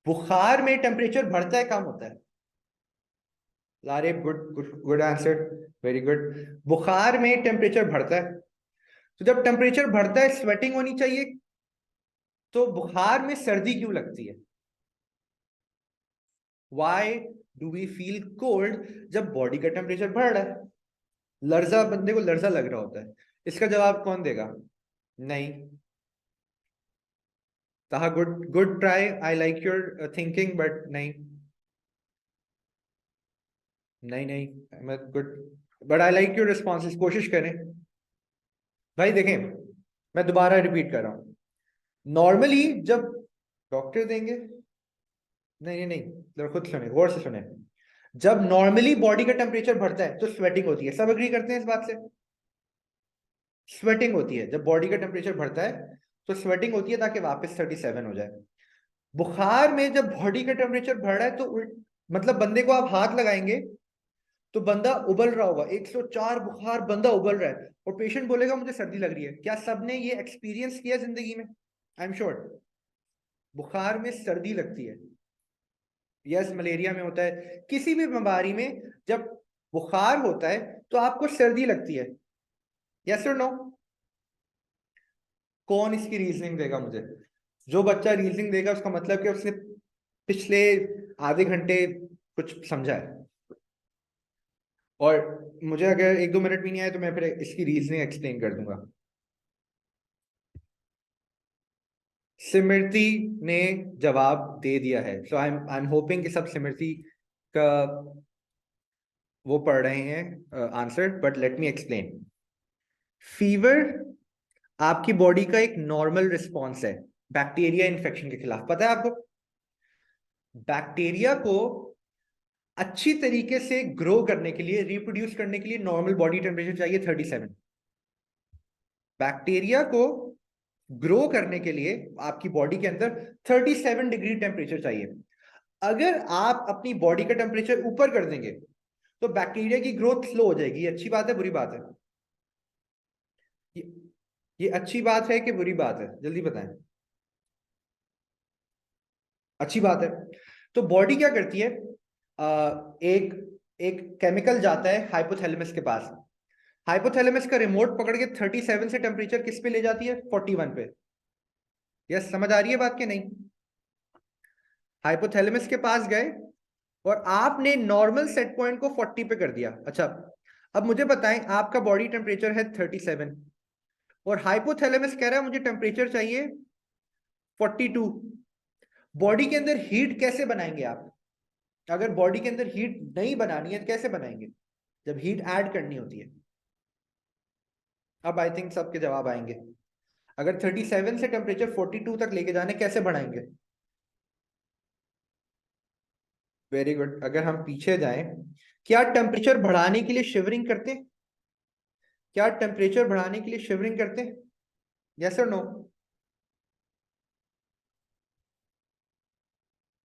बुखार में टेम्परेचर बढ़ता है कम होता है? लारे, good good good answer, very good. बुखार में टेम्परेचर बढ़ता है, तो जब टेम्परेचर बढ़ता है स्वेटिंग होनी चाहिए, तो बुखार में सर्दी क्यों लगती है? Why do we feel cold जब बॉडी का टेम्परेचर बढ़ रहा है? लर्जा, बंदे को लर्जा लग रहा होता है। इसका जवाब कौन देगा? नहीं। ताहा, good good try, I like your thinking, but नहीं, नहीं नहीं, मैं good, but I like your responses, कोशिश करें भाई। देखें, मैं दोबारा रिपीट कर रहा हूं, नॉर्मली जब डॉक्टर देंगे? नहीं नहीं नहीं, जरा खुद सुने, गौर से सुने। जब नॉर्मली बॉडी का टेम्परेचर बढ़ता है तो स्वेटिंग होती है, सब एग्री करते हैं इस बात से? स्वेटिंग होती है जब बॉडी का टेम्परेचर बढ़ता है, तो स्वेटिंग होती है ताकि वापस 37 हो जाए। बुखार में जब बॉडी का टेम्परेचर बढ़ रहा है तो मतलब बंदे को आप हाथ लगाएंगे तो बंदा उबल रहा होगा, 104 बुखार, बंदा उबल रहा है, और पेशेंट बोलेगा मुझे सर्दी लग रही है। क्या सबने ये एक्सपीरियंस किया जिंदगी में? आई एम श्योर बुखार में सर्दी लगती है। यस, मलेरिया में होता है, किसी भी बीमारी में जब बुखार होता है तो आपको सर्दी लगती है। यस और नो? कौन इसकी रीजनिंग देगा मुझे? जो बच्चा रीजनिंग देगा उसका मतलब कि उसने पिछले आधे घंटे कुछ समझा है। और मुझे अगर 1-2 मिनट भी नहीं आए तो मैं फिर इसकी रीजनिंग एक्सप्लेन कर दूंगा। सिमरती ने जवाब दे दिया है, सो आई एम होपिंग कि सब सिमरती का वो पढ़ रहे हैं answer, but let me explain. Fever आपकी बॉडी का एक नॉर्मल रिस्पॉन्स है बैक्टीरिया इन्फेक्शन के खिलाफ, पता है आपको? बैक्टीरिया को अच्छी तरीके से ग्रो करने के लिए, रिप्रोड्यूस करने के लिए नॉर्मल बॉडी टेम्परेचर चाहिए 37। बैक्टीरिया को ग्रो करने के लिए आपकी बॉडी के अंदर 37 डिग्री टेम्परेचर चाहिए। अगर आप अपनी बॉडी का टेम्परेचर ऊपर कर देंगे तो बैक्टीरिया की ग्रोथ स्लो हो जाएगी। ये अच्छी बात है बुरी बात है? ये अच्छी बात है कि बुरी बात है, जल्दी बताएं। अच्छी बात है। तो बॉडी क्या करती है, एक एक केमिकल जाता है हाइपोथैलेमस के पास। हाइपोथैलेमस का रिमोट पकड़ के 37 से टेम्परेचर किस पे ले जाती है? 41 पे। यस, समझ आ रही है बात कि नहीं? हाइपोथैलेमस के पास गए और आपने नॉर्मल सेट पॉइंट को 40 पे कर दिया। अच्छा, अब मुझे बताएं, आपका बॉडी टेम्परेचर है 37 और हाइपोथैलेमस कह रहा है मुझे टेम्परेचर चाहिए 42। बॉडी के अंदर हीट कैसे बनाएंगे आप? अगर बॉडी के अंदर हीट नहीं बनानी है तो कैसे बनाएंगे? जब हीट ऐड करनी होती है। अब आई थिंक सबके जवाब आएंगे। अगर 37 से टेम्परेचर 42 तक लेके जाने, कैसे बढ़ाएंगे? Very good. अगर हम पीछे जाएं, क्या टेम्परेचर बढ़ाने के लिए शिवरिंग करते हैं? क्या टेम्परेचर बढ़ाने के लिए शिवरिंग करते हैं? यस और नो?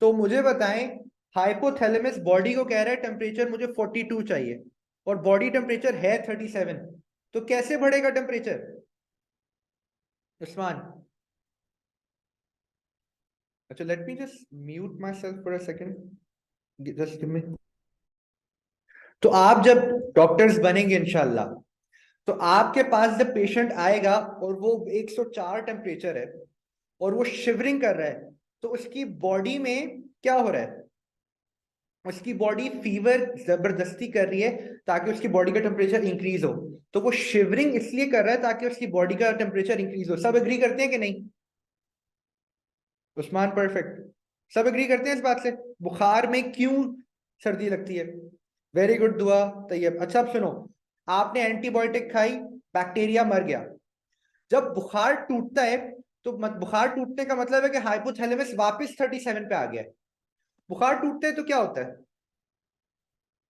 तो मुझे बताएं, हाइपोथैलेमस बॉडी को कह रहा है टेम्परेचर मुझे 42 चाहिए और बॉडी टेम्परेचर है 37, तो कैसे बढ़ेगा टेम्परेचर? उस्मान, अच्छा, late me just mute my self for a second, just give मी। तो आप जब डॉक्टर्स बनेंगे इंशाल्लाह, तो आपके पास जब पेशेंट आएगा और वो 104 टेम्परेचर है और वो शिवरिंग कर रहा है, तो उसकी बॉडी में क्या हो रहा है? उसकी बॉडी फीवर जबरदस्ती कर रही है ताकि उसकी बॉडी का टेम्परेचर इंक्रीज हो। तो वो शिवरिंग इसलिए कर रहा है ताकि उसकी बॉडी का टेम्परेचर इंक्रीज हो। सब एग्री करते हैं कि नहीं? उस्मान परफेक्ट। सब एग्री करते हैं इस बात से? बुखार में क्यों सर्दी लगती है? वेरी गुड दुआ तैयब। अच्छा, अब सुनो, आपने एंटीबायोटिक खाई, बैक्टीरिया मर गया। जब बुखार टूटता है तो बुखार टूटने का मतलब है कि हाइपोथैलेमस वापस 37 पे आ गया है। बुखार टूटते है तो क्या होता है?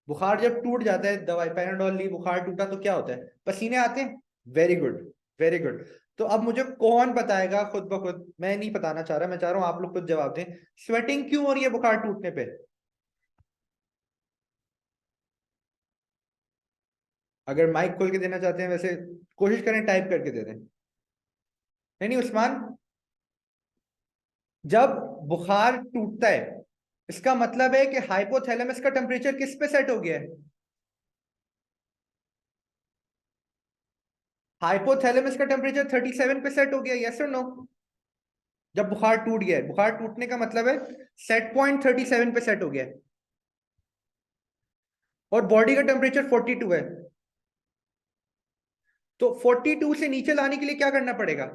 बुखार जब टूट जाता है, दवाई पैराडोल ली, बुखार टूटा तो क्या होता है? पसीने आते हैं। Very good, very good. तो अब मुझे कौन बताएगा खुद ब खुद? मैं नहीं बताना चाह रहा, मैं चाह रहा हूं आप लोग खुद जवाब दें। स्वेटिंग क्यों हो रही है बुखार टूटने पे? अगर माइक खोल के देना चाहते हैं, वैसे कोशिश करें टाइप करके दे दें। नहीं नहीं उस्मान, जब बुखार टूटता है इसका मतलब है कि हाइपोथैलेमस का टेम्परेचर किस पे सेट हो गया है? हाइपोथैलेमस का टेम्परेचर 37 पे सेट हो गया। यस और नो? जब बुखार टूट गया है, बुखार टूटने का मतलब है सेट पॉइंट 37 पे सेट हो गया है और बॉडी का टेम्परेचर 42 है। तो 42 से नीचे लाने के लिए क्या करना पड़ेगा?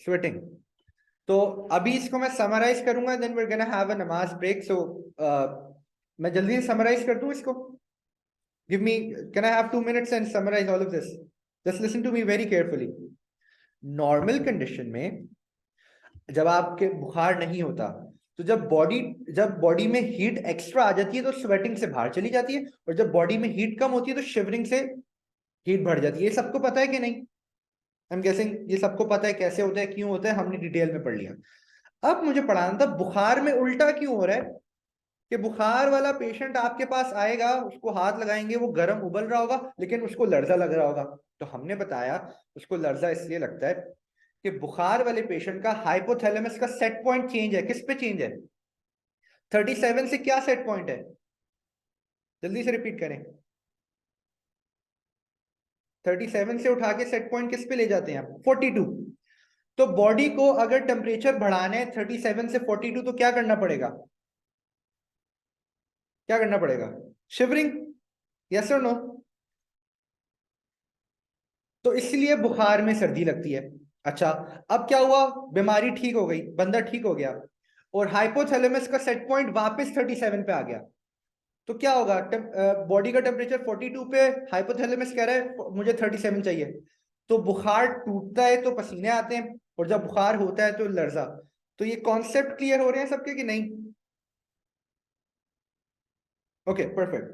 स्वेटिंग। तो अभी इसको मैं समराइज करूंगा, then we are gonna have a namaz break. सो मैं जल्दी से समराइज कर दूं इसको। Give me, can I have 2 minutes and summarise all of this? Just listen to me very carefully. Normal condition में जब आपके बुखार नहीं होता, तो जब बॉडी में हीट एक्स्ट्रा आ जाती है तो स्वेटिंग से बाहर चली जाती है, और जब बॉडी में हीट कम होती है तो शिवरिंग से हीट बढ़ जाती है। ये सबको पता है कि नहीं? आई एम गेसिंग ये सबको पता है कैसे होता है, क्यों होता है, हमने डिटेल में पढ़ लिया। अब मुझे पढ़ाना था बुखार में उल्टा क्यों हो रहा है, कि बुखार वाला पेशेंट आपके पास आएगा, उसको हाथ लगाएंगे, वो गर्म उबल रहा होगा लेकिन उसको लर्जा लग रहा होगा। तो हमने बताया उसको लर्जा इसलिए लगता है कि बुखार वाले पेशेंट का हाइपोथैलेमस का सेट पॉइंट चेंज है। किस पे चेंज है? 37 से क्या सेट पॉइंट है? जल्दी से रिपीट करें। 37 से उठा के सेट पॉइंट किस पे ले जाते हैं आप? 42। तो बॉडी को अगर टेम्परेचर बढ़ाना है 37 से 42, तो क्या करना पड़ेगा? क्या करना पड़ेगा? शिवरिंग। यस और नो? तो इसलिए बुखार में सर्दी लगती है। अच्छा, अब क्या हुआ? बीमारी ठीक हो गई, बंदा ठीक हो गया, और हाइपोथैलेमस का सेट पॉइंट वापस 37 पे आ गया। तो क्या होगा? बॉडी का टेम्परेचर 42 पे, हाइपोथैलेमस कह रहा है मुझे 37 चाहिए। तो बुखार टूटता है तो पसीने आते हैं, और जब बुखार होता है तो लर्जा। तो ये कॉन्सेप्ट क्लियर हो रहे हैं सबके कि नहीं? Okay, perfect.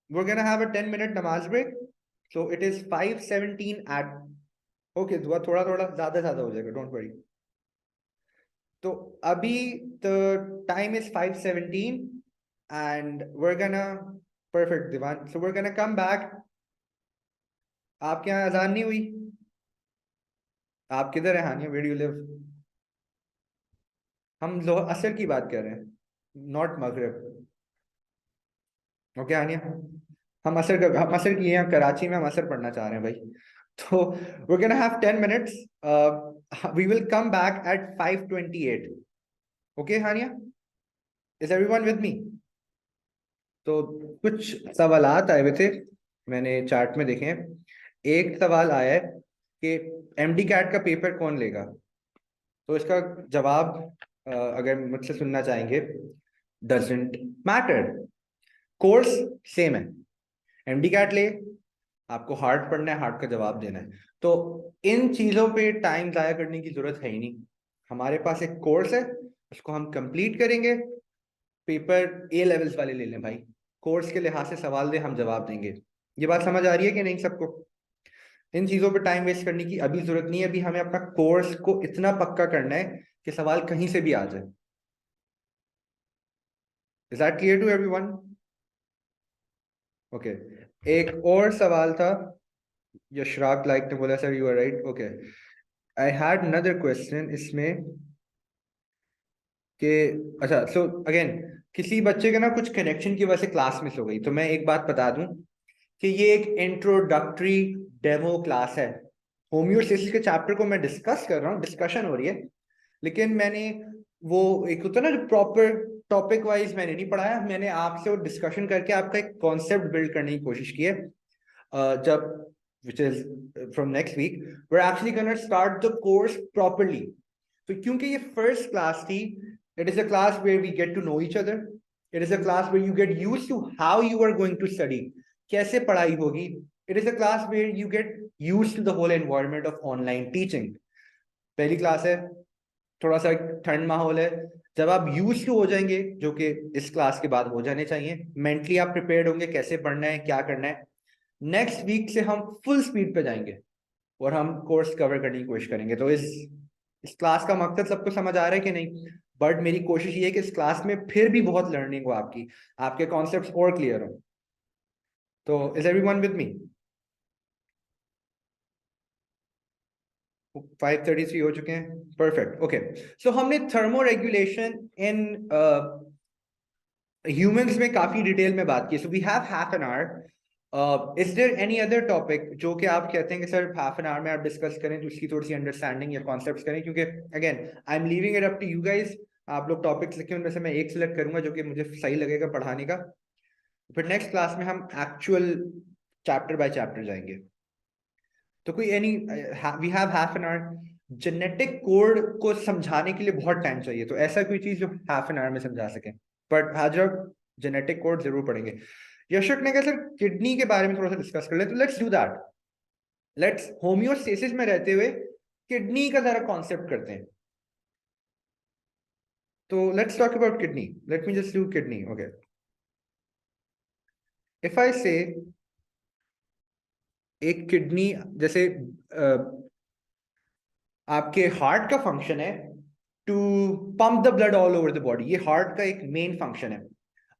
we're gonna have a 10-minute namaz break, so it is 5:17 at okay दुआ थोड़ा थोड़ा ज्यादा हो जाएगा, डोंट वरी। तो अभी the time is 5:17 and we're gonna perfect Diwan, so we're gonna come back। आपके यहाँ अजान नहीं हुई? आप किधर है हानिया? Where you live? हम असर की बात कर रहे हैं, नॉट मगरिब। ओके हानिया, हम असर की यहाँ कराची में हम असर पढ़ना चाह रहे हैं भाई। तो we're gonna have 10 minutes. We will come back at 5:28. Okay, Hania? Is everyone with me? तो कुछ सवालात आए हुए थे, मैंने चार्ट में देखे हैं। एक सवाल आया है कि एमडी कैट का पेपर कौन लेगा? तो इसका जवाब अगर मुझसे सुनना चाहेंगे, डजंट मैटर, कोर्स सेम है। एमडी कैट ले, आपको हार्ड पढ़ना है, हार्ड का जवाब देना है, तो इन चीजों पे टाइम जाया करने की जरूरत है ही नहीं। हमारे पास एक कोर्स है, उसको हम कंप्लीट करेंगे। पेपर ए लेवल्स वाले ले लें भाई, कोर्स के लिहाज से सवाल दे, हम जवाब देंगे। ये बात समझ आ रही है कि नहीं सबको? इन चीजों पे टाइम वेस्ट करने की अभी जरूरत नहीं है। अभी हमें अपना कोर्स को इतना पक्का करना है कि सवाल कहीं से भी आ जाए। Is that clear to everyone? Okay, एक और सवाल था, यशराक लाइक ने बोला sir you are right. Okay, I had another question इसमें कि अच्छा, सो अगेन किसी बच्चे का ना कुछ कनेक्शन की वजह से क्लास मिस हो गई, तो मैं एक बात बता दूं कि ये एक इंट्रोडक्टरी डेमो क्लास है। होम्योस्टेसिस के चैप्टर को मैं डिस्कस कर रहा हूँ, डिस्कशन हो रही है, लेकिन मैंने वो एक होता है ना जो प्रॉपर टॉपिक वाइज मैंने नहीं पढ़ाया। मैंने आपसे वो डिस्कशन करके आपका एक कॉन्सेप्ट बिल्ड करने की कोशिश की है। जब which is from next week we're actually going to start the course properly। तो क्योंकि ये फर्स्ट क्लास थी, it is a class where we get to know each other, it is a class where you get used to how you are going to study, कैसे पढ़ाई होगी, it is a class where you get used to the whole environment of online teaching। पहली class है, थोड़ा सा ठंड माहौल है, जब आप यूज टू हो जाएंगे, जो कि इस क्लास के बाद हो जाने चाहिए, मेंटली आप प्रिपेयर्ड होंगे कैसे पढ़ना है, क्या करना है, नेक्स्ट वीक से हम फुल स्पीड पे जाएंगे और हम कोर्स कवर करने की कोशिश करेंगे। तो इस क्लास का मकसद सबको समझ आ रहा है कि नहीं? बट मेरी कोशिश ये है कि इस क्लास में फिर भी बहुत लर्निंग हो आपकी, आपके कॉन्सेप्ट्स और क्लियर हो। तो इज एवरीवन विद मी? 5:33 हो चुके हैं, परफेक्ट। ओके, सो हमने थर्मो रेगुलेशन इन ह्यूमंस में काफी डिटेल में बात की। So we have half an hour. Is there any other topic जो कि आप कहते हैं कि सर हाफ एन आवर में आप डिस्कस करें तो उसकी थोड़ी सी अंडरस्टैंडिंग या कॉन्सेप्ट्स करें? क्योंकि again I am leaving it up to you guys. आप लोग टॉपिक्स लिखें, उनमें से मैं एक सिलेक्ट करूंगा जो कि मुझे सही लगेगा पढ़ाने का। फिर नेक्स्ट क्लास में हम एक्चुअल चैप्टर बाय चैप्टर जाएंगे। तो कोई any we have half an hour. Genetic code को समझाने के लिए बहुत टाइम चाहिए, तो ऐसा कोई चीज जो हाफ एन आवर में समझा सके। बट हाजरा जेनेटिक कोड जरूर पढ़ेंगे। यशक ने कहा सर किडनी के बारे में थोड़ा सा डिस्कस कर ले, तो let's do that. Let's homeostasis में रहते हुए किडनी का जरा कॉन्सेप्ट करते हैं। तो let's talk about kidney, let me just do kidney. Okay, if I say एक किडनी, जैसे आपके हार्ट का फंक्शन है to pump the blood all over the body, ये हार्ट का एक मेन फंक्शन है।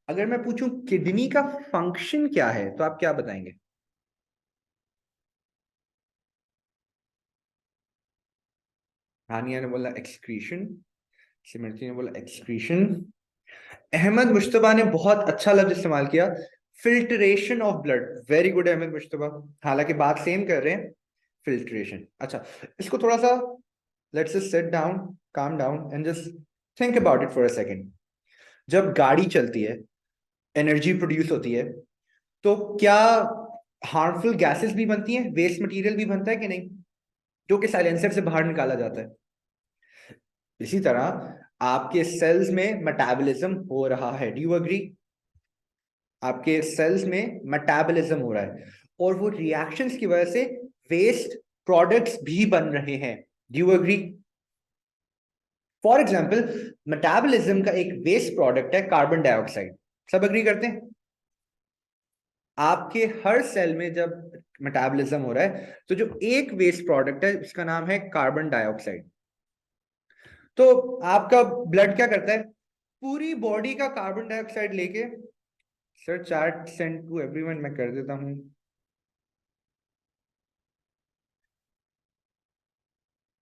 अगर मैं पूछूं किडनी का फंक्शन क्या है तो आप क्या बताएंगे? हानिया ने बोला एक्सक्रीशन, सिमरती ने बोला एक्सक्रीशन, अहमद मुश्तबा ने बहुत अच्छा लफ्ज इस्तेमाल किया, filtration of blood. Very good Ahmed Mushtaba, हालांकि बात सेम कर रहे हैं, फिल्ट्रेशन। अच्छा, इसको थोड़ा सा let's just sit down, calm down and just think about it for a second. जब गाड़ी चलती है, एनर्जी प्रोड्यूस होती है, तो क्या हार्मफुल गैसेस भी बनती हैं, वेस्ट मटेरियल भी बनता है कि नहीं, जो कि साइलेंसर से बाहर निकाला जाता है? इसी तरह आपके सेल्स में मेटाबॉलिज्म हो रहा है, डू यू एग्री? आपके सेल्स में मेटाबॉलिज्म हो रहा है और वो रिएक्शंस की वजह से वेस्ट प्रोडक्ट्स भी बन रहे हैं, do you agree? For example, metabolism का एक वेस्ट प्रोडक्ट है कार्बन डाइऑक्साइड, सब एग्री करते हैं? आपके हर सेल में जब मेटाबॉलिज्म हो रहा है तो जो एक वेस्ट प्रोडक्ट है उसका नाम है कार्बन डाइऑक्साइड। तो आपका ब्लड क्या करता है, पूरी बॉडी का कार्बन डाइऑक्साइड लेके, sir chart send to everyone मैं कर देता हूं,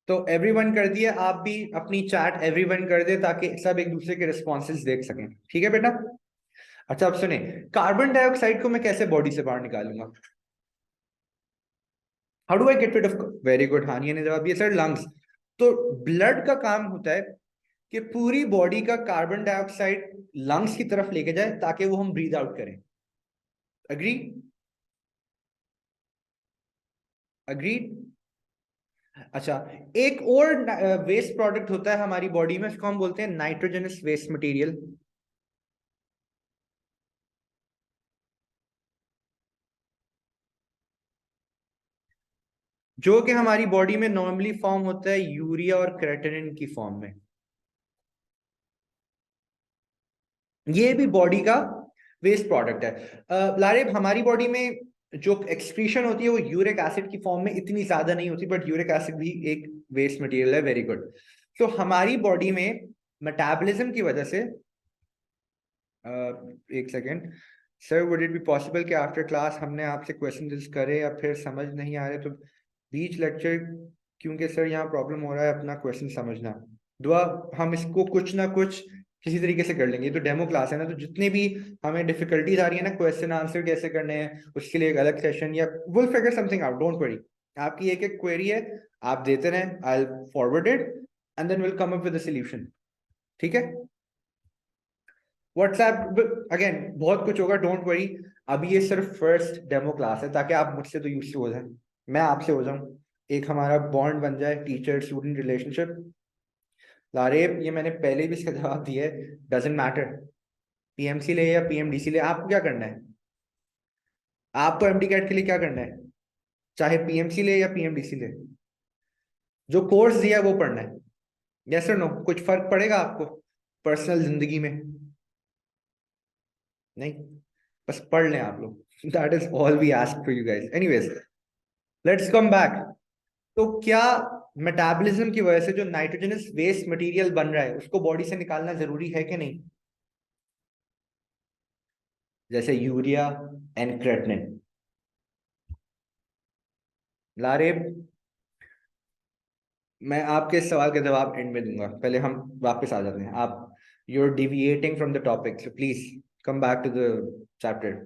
तो एवरीवन कर दिया, आप भी अपनी चैट एवरीवन कर दे ताकि सब एक दूसरे के रिस्पॉन्सेज देख सकें, ठीक है बेटा? अच्छा, अब सुने, कार्बन डाइऑक्साइड को मैं कैसे बॉडी से बाहर निकालूंगा? How do I get rid of? Very good, Haniya ने जवाब दिया सर लंग्स। तो ब्लड का काम होता है कि पूरी बॉडी का कार्बन डाइऑक्साइड लंग्स की तरफ लेके जाए ताकि वो हम ब्रीद आउट करें। अग्री? अग्री? अच्छा, एक और वेस्ट प्रोडक्ट होता है हमारी बॉडी में, उसको हम बोलते हैं नाइट्रोजनस वेस्ट मटेरियल। जो कि हमारी बॉडी में नॉर्मली फॉर्म होता है यूरिया और क्रेटिनिन की फॉर्म में। ये भी बॉडी का वेस्ट प्रोडक्ट है। लारिब, हमारी बॉडी में जो एक्सक्रीशन होती है वो यूरिक एसिड की फॉर्म में इतनी ज्यादा नहीं होती, बट यूरिक एसिड भी एक वेस्ट मटेरियल है। Very good. तो हमारी बॉडी में मेटाबॉलिज्म की वजह से, एक second sir, would it be possible कि आफ्टर क्लास हमने आपसे क्वेश्चन करे या फिर समझ नहीं आ रहे तो बीच लेक्चर, क्योंकि सर यहाँ प्रॉब्लम हो रहा है अपना क्वेश्चन समझना। दुआ, हम इसको कुछ ना कुछ किसी तरीके से कर लेंगे, ये तो डेमो क्लास है ना, तो जितने भी हमें डिफिकल्टीज आ रही है ना, क्वेश्चन आंसर कैसे करने हैं उसके लिए एक अलग सेशन, या will figure something out, don't worry. आपकी एक एक क्वेरी है, आप देते रहें, I will forward it and then will come up with a solution, ठीक है? व्हाट्सएप अगेन बहुत कुछ होगा, डोंट वरी। अभी ये सिर्फ फर्स्ट डेमो क्लास है ताकि आप मुझसे तो यूज हो जाए, मैं आपसे हो जाऊं, एक हमारा बॉन्ड बन जाए, टीचर स्टूडेंट रिलेशनशिप। लारेब, ये मैंने पहले भी इसका जवाब दिया है, डजेंट मैटर पीएमसी ले या पीएमडीसी ले, आपको क्या करना है? आपको एमडी कैट के लिए क्या करना है, चाहे पीएमसी ले या पीएमडीसी ले, जो कोर्स दिया है वो पढ़ना है। यस और नो? कुछ फर्क पड़ेगा आपको पर्सनल जिंदगी में? नहीं, बस पढ़ लें आप लोग, that is all we ask for you guys. Anyways, let's come back. तो क्या मेटाबॉलिज्म की वजह से जो नाइट्रोजनस वेस्ट मटेरियल बन रहा है उसको बॉडी से निकालना जरूरी है कि नहीं? जैसे यूरिया एंड क्रेटिनिन। लारेब, मैं आपके इस सवाल का जवाब एंड में दूंगा, पहले हम वापस आ जाते हैं। आप you are deviating from the topic, so please come back to the chapter.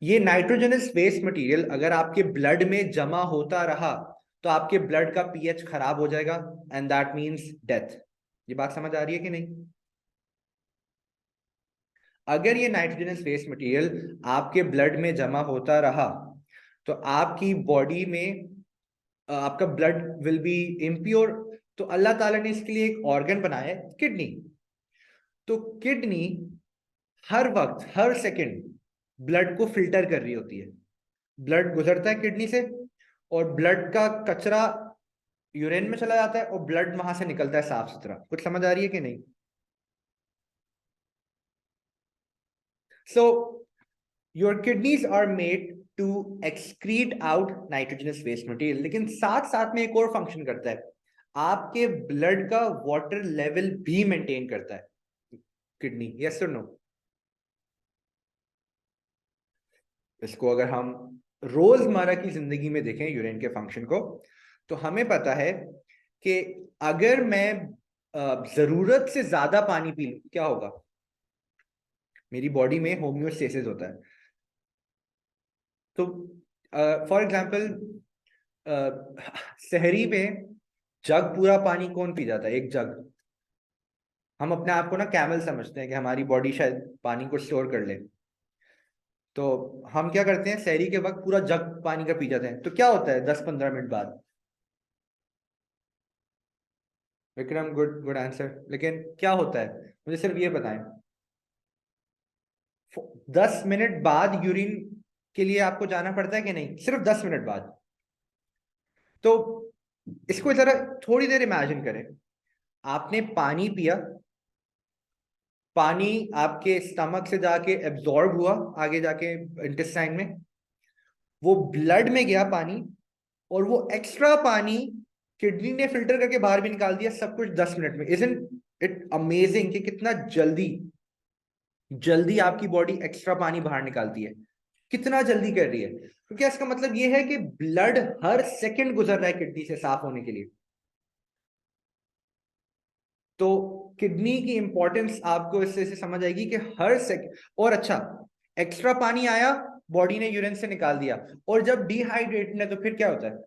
ये नाइट्रोजनस वेस्ट मटेरियल अगर आपके ब्लड में जमा होता रहा तो आपके ब्लड का पीएच खराब हो जाएगा एंड दैट मींस डेथ। ये बात समझ आ रही है कि नहीं? अगर ये नाइट्रोजनस वेस्ट मटेरियल आपके ब्लड में जमा होता रहा तो आपकी बॉडी में आपका ब्लड विल बी इम्प्योर। तो अल्लाह ताला ने इसके लिए एक ऑर्गन बनाया है, किडनी। तो किडनी हर वक्त हर सेकंड ब्लड को फिल्टर कर रही होती है। ब्लड गुजरता है किडनी से, और ब्लड का कचरा यूरिन में चला जाता है और ब्लड वहां से निकलता है साफ सुथरा। कुछ समझ आ रही है कि नहीं? So your kidneys are made to excrete out nitrogenous waste material, लेकिन साथ साथ में एक और फंक्शन करता है, आपके ब्लड का वाटर लेवल भी मेंटेन करता है किडनी। यस और नो? इसको अगर हम रोजमर्रा की जिंदगी में देखें यूरिन के फंक्शन को, तो हमें पता है कि अगर मैं जरूरत से ज्यादा पानी पी लूं क्या होगा? मेरी बॉडी में होम्योस्टेसिस होता है। तो फॉर एग्जांपल शहरी में जग पूरा पानी कौन पी जाता है? एक जग। हम अपने आप को ना कैमल समझते हैं कि हमारी बॉडी शायद पानी को स्टोर कर ले, तो हम क्या करते हैं, शहरी के वक्त पूरा जग पानी का पी जाते हैं। तो क्या होता है 10-15 मिनट बाद? Vikram, good good answer. लेकिन क्या होता है मुझे सिर्फ ये बताएं, 10 मिनट बाद यूरिन के लिए आपको जाना पड़ता है कि नहीं? सिर्फ 10 मिनट बाद। तो इसको जरा थोड़ी देर इमेजिन करें, आपने पानी पिया, पानी आपके स्टमक से जाके एब्जॉर्ब हुआ आगे जाके इंटेस्टाइन में, वो ब्लड में गया पानी, और वो एक्स्ट्रा पानी किडनी ने फिल्टर करके बाहर भी निकाल दिया, सब कुछ 10 मिनट में। इजंट इट अमेजिंग कि कितना जल्दी जल्दी आपकी बॉडी एक्स्ट्रा पानी बाहर निकालती है, कितना जल्दी कर रही है। क्योंकि इसका मतलब ये है कि ब्लड हर सेकंड गुजर रहा है किडनी से साफ होने के लिए। तो किडनी की इंपॉर्टेंस आपको इससे से समझ आएगी कि हर सेकंड। और अच्छा, एक्स्ट्रा पानी आया, बॉडी ने यूरिन से निकाल दिया, और जब डिहाइड्रेटेड है तो फिर क्या होता है?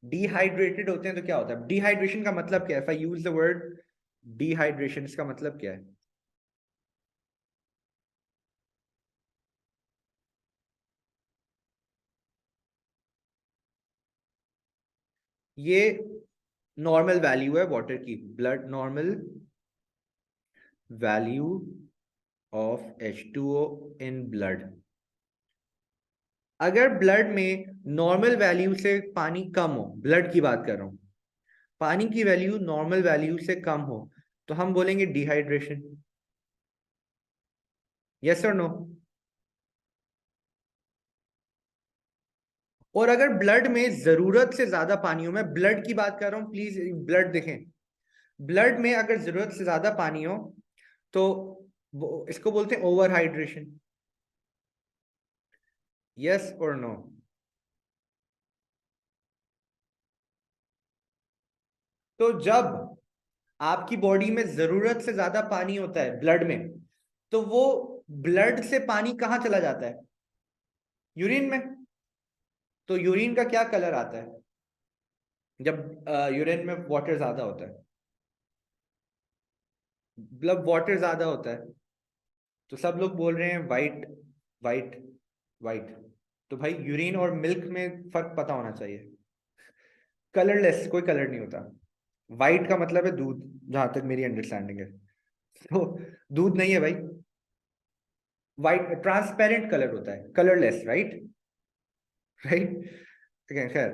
डिहाइड्रेटेड होते हैं तो क्या होता है? डिहाइड्रेशन का मतलब क्या है? If I use the word dehydration, इसका मतलब क्या है? ये नॉर्मल वैल्यू है वाटर की, blood normal value of H2O in blood. अगर ब्लड में नॉर्मल वैल्यू से पानी कम हो, ब्लड की बात कर रहा हूं, पानी की वैल्यू नॉर्मल वैल्यू से कम हो, तो हम बोलेंगे डिहाइड्रेशन। यस और नो? और अगर ब्लड में जरूरत से ज्यादा पानी हो, मैं ब्लड की बात कर रहा हूं, प्लीज ब्लड देखें, ब्लड में अगर जरूरत से ज्यादा पानी हो तो इसको बोलते हैं ओवर हाइड्रेशन। यस और नो? तो जब आपकी बॉडी में जरूरत से ज्यादा पानी होता है ब्लड में, तो वो ब्लड से पानी कहाँ चला जाता है? यूरिन में। तो यूरिन का क्या कलर आता है जब यूरिन में वाटर ज्यादा होता है? मतलब वाटर ज्यादा होता है, तो सब लोग बोल रहे हैं वाइट वाइट वाइट। तो भाई यूरिन और मिल्क में फर्क पता होना चाहिए। कलरलेस, कोई कलर नहीं होता। वाइट का मतलब है दूध, जहां तक मेरी अंडरस्टैंडिंग है। तो दूध नहीं है भाई, वाइट ट्रांसपेरेंट कलर होता है, कलरलेस, राइट? राइट? खैर,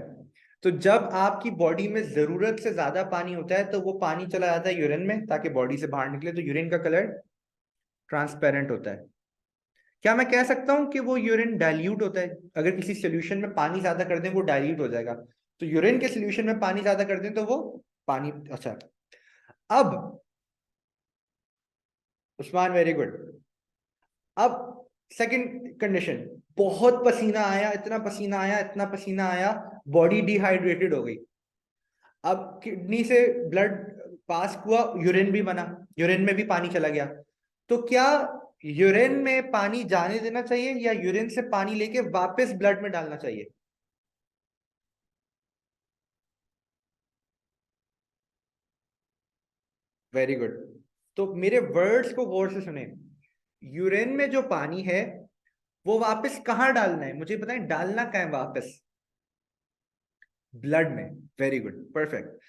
तो जब आपकी बॉडी में जरूरत से ज्यादा पानी होता है तो वो पानी चला जाता है यूरिन में ताकि बॉडी से बाहर निकले, तो यूरिन का कलर ट्रांसपेरेंट होता है। क्या मैं कह सकता हूं कि वो यूरिन डाइल्यूट होता है? अगर किसी सोल्यूशन में पानी ज्यादा कर दें वो डाइल्यूट हो जाएगा, तो यूरिन के सोल्यूशन में पानी ज्यादा कर दें तो वो पानी। अच्छा, अब उस्मान, वेरी गुड। अब सेकंड कंडीशन, बहुत पसीना आया, इतना पसीना आया, इतना पसीना आया, बॉडी डिहाइड्रेटेड हो गई। अब किडनी से ब्लड पास हुआ, यूरिन भी बना, यूरिन में भी पानी चला गया। तो क्या यूरिन में पानी जाने देना चाहिए या यूरिन से पानी लेके वापस ब्लड में डालना चाहिए? Very good. तो मेरे वर्ड्स को गौर से सुने, यूरिन में जो पानी है वो वापस कहाँ डालना है? मुझे बताएं, डालना कहाँ है वापस? ब्लड में। Very good, perfect.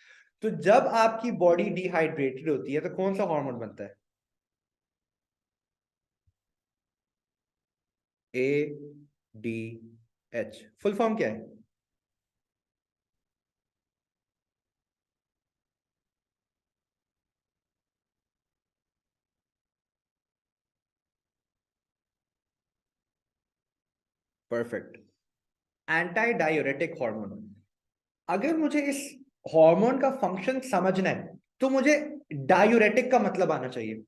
तो जब आपकी बॉडी डिहाइड्रेटेड होती है तो कौन सा हार्मोन बनता है? A D H full form क्या है? परफेक्ट। Anti diuretic hormone. अगर मुझे इस हार्मोन का फंक्शन समझना है तो मुझे डायूरेटिक का मतलब आना चाहिए।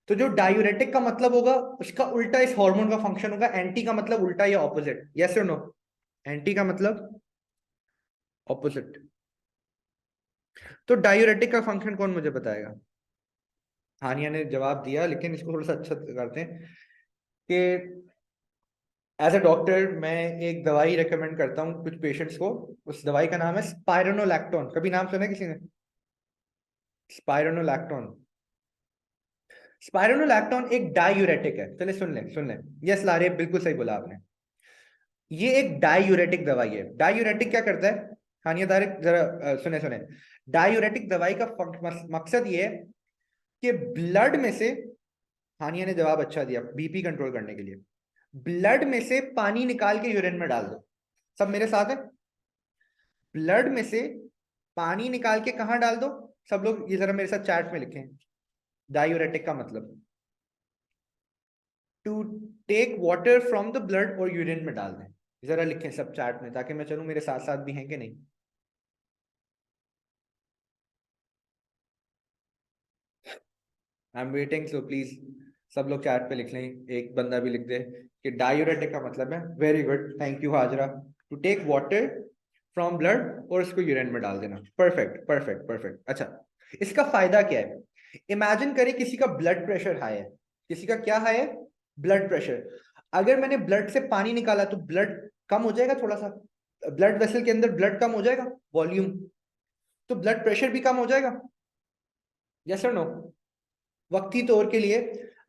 तो जो डायूरेटिक का मतलब होगा उसका उल्टा इस हार्मोन का फंक्शन होगा। एंटी का मतलब उल्टा या ऑपोजिट, यस और नो? एंटी का मतलब ऑपोजिट। तो डायूरेटिक का फंक्शन कौन मुझे बताएगा? हानिया ने जवाब दिया, लेकिन इसको थोड़ा सा अच्छा करते हैं कि एज अ डॉक्टर मैं एक दवाई रेकमेंड करता हूँ कुछ पेशेंट्स को। उस दवाई का नाम है स्पाइरोनोलैक्टोन। कभी नाम सुना है किसी ने? स्पाइरोनोलैक्टोन। स्पाइरोनोलैक्टोन एक डायूरेटिक है। चलिए सुन ले। यस लारे, बिल्कुल सही बोला आपने। ये एक डायूरेटिक दवाई है। डायूरेटिक क्या करता है? हानिया दारे जरा सुने। डायूरेटिक दवाई का मकसद ये है कि ब्लड में से, हानिया ने जवाब अच्छा दिया, बीपी कंट्रोल करने के लिए ब्लड में से पानी निकाल के यूरिन में डाल दो। सब मेरे साथ है? ब्लड में से पानी निकाल के कहां डाल दो? सब लोग ये जरा मेरे साथ चैट में लिखें। डायूरेटिक का मतलब to take water from the blood और यूरिन में डाल दें। जरा लिखें सब चैट में, ताकि मैं चलूं मेरे साथ साथ भी हैं कि नहीं। I am waiting, so please सब लोग चैट पे लिख लें। एक बंदा भी लिख दे कि डायूरेटिक का मतलब है। Very good, thank you Hajra. To take water from blood और उसको यूरिन में डाल देना। Perfect perfect perfect. अच्छा, इसका फायदा क्या है? इमेजिन करें किसी का ब्लड प्रेशर हाई है। किसी का क्या हाई है? Blood pressure. अगर मैंने ब्लड से पानी निकाला तो ब्लड कम हो जाएगा, थोड़ा सा ब्लड वेसल के अंदर ब्लड कम हो जाएगा, वॉल्यूम। तो ब्लड प्रेशर भी कम हो जाएगा, यस और नो? वक्ती तौर के लिए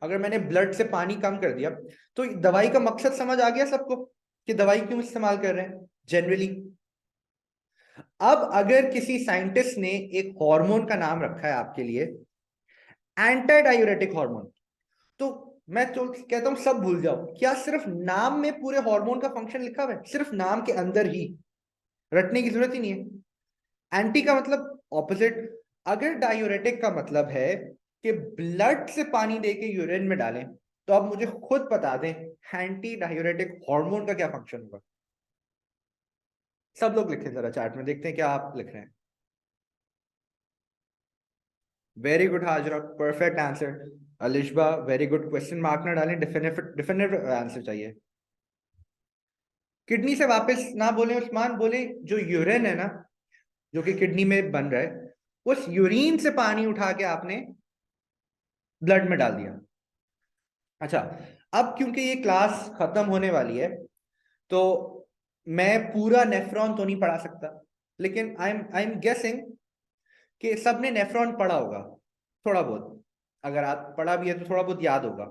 अगर मैंने ब्लड से पानी कम कर दिया तो दवाई का मकसद समझ आ गया सबको कि दवाई क्यों इस्तेमाल कर रहे हैं जनरली। अब अगर किसी साइंटिस्ट ने एक हार्मोन का नाम रखा है आपके लिए एंटी डायूरेटिक हार्मोन, तो मैं तो कहता हूं सब भूल जाओ। क्या सिर्फ नाम में पूरे हार्मोन का फंक्शन लिखा हुआ है? सिर्फ नाम के अंदर ही, रटने की जरूरत ही नहीं है। एंटी का मतलब ऑपोजिट। अगर डायूरेटिक का मतलब है कि ब्लड से पानी देके यूरिन में डालें, तो आप मुझे खुद बता दें एंटी डायूरेटिक हार्मोन का क्या फंक्शन होगा। सब लोग लिखें जरा चैट में, देखते हैं क्या आप लिख रहे हैं। Very good Hajra, perfect answer. Alishba very good. Question mark ना डालें, डिफिनेटिव आंसर चाहिए। किडनी से वापस ना बोले उस्मान, बोले जो यूरिन है ना, जो कि किडनी में बन रहा है, उस यूरिन से पानी उठा के आपने ब्लड में डाल दिया। अच्छा, अब क्योंकि ये क्लास खत्म होने वाली है तो मैं पूरा नेफ्रॉन तो नहीं पढ़ा सकता, लेकिन आई एम गेसिंग कि सबने नेफ्रॉन पढ़ा होगा थोड़ा बहुत। अगर आप पढ़ा भी है तो थोड़ा बहुत याद होगा।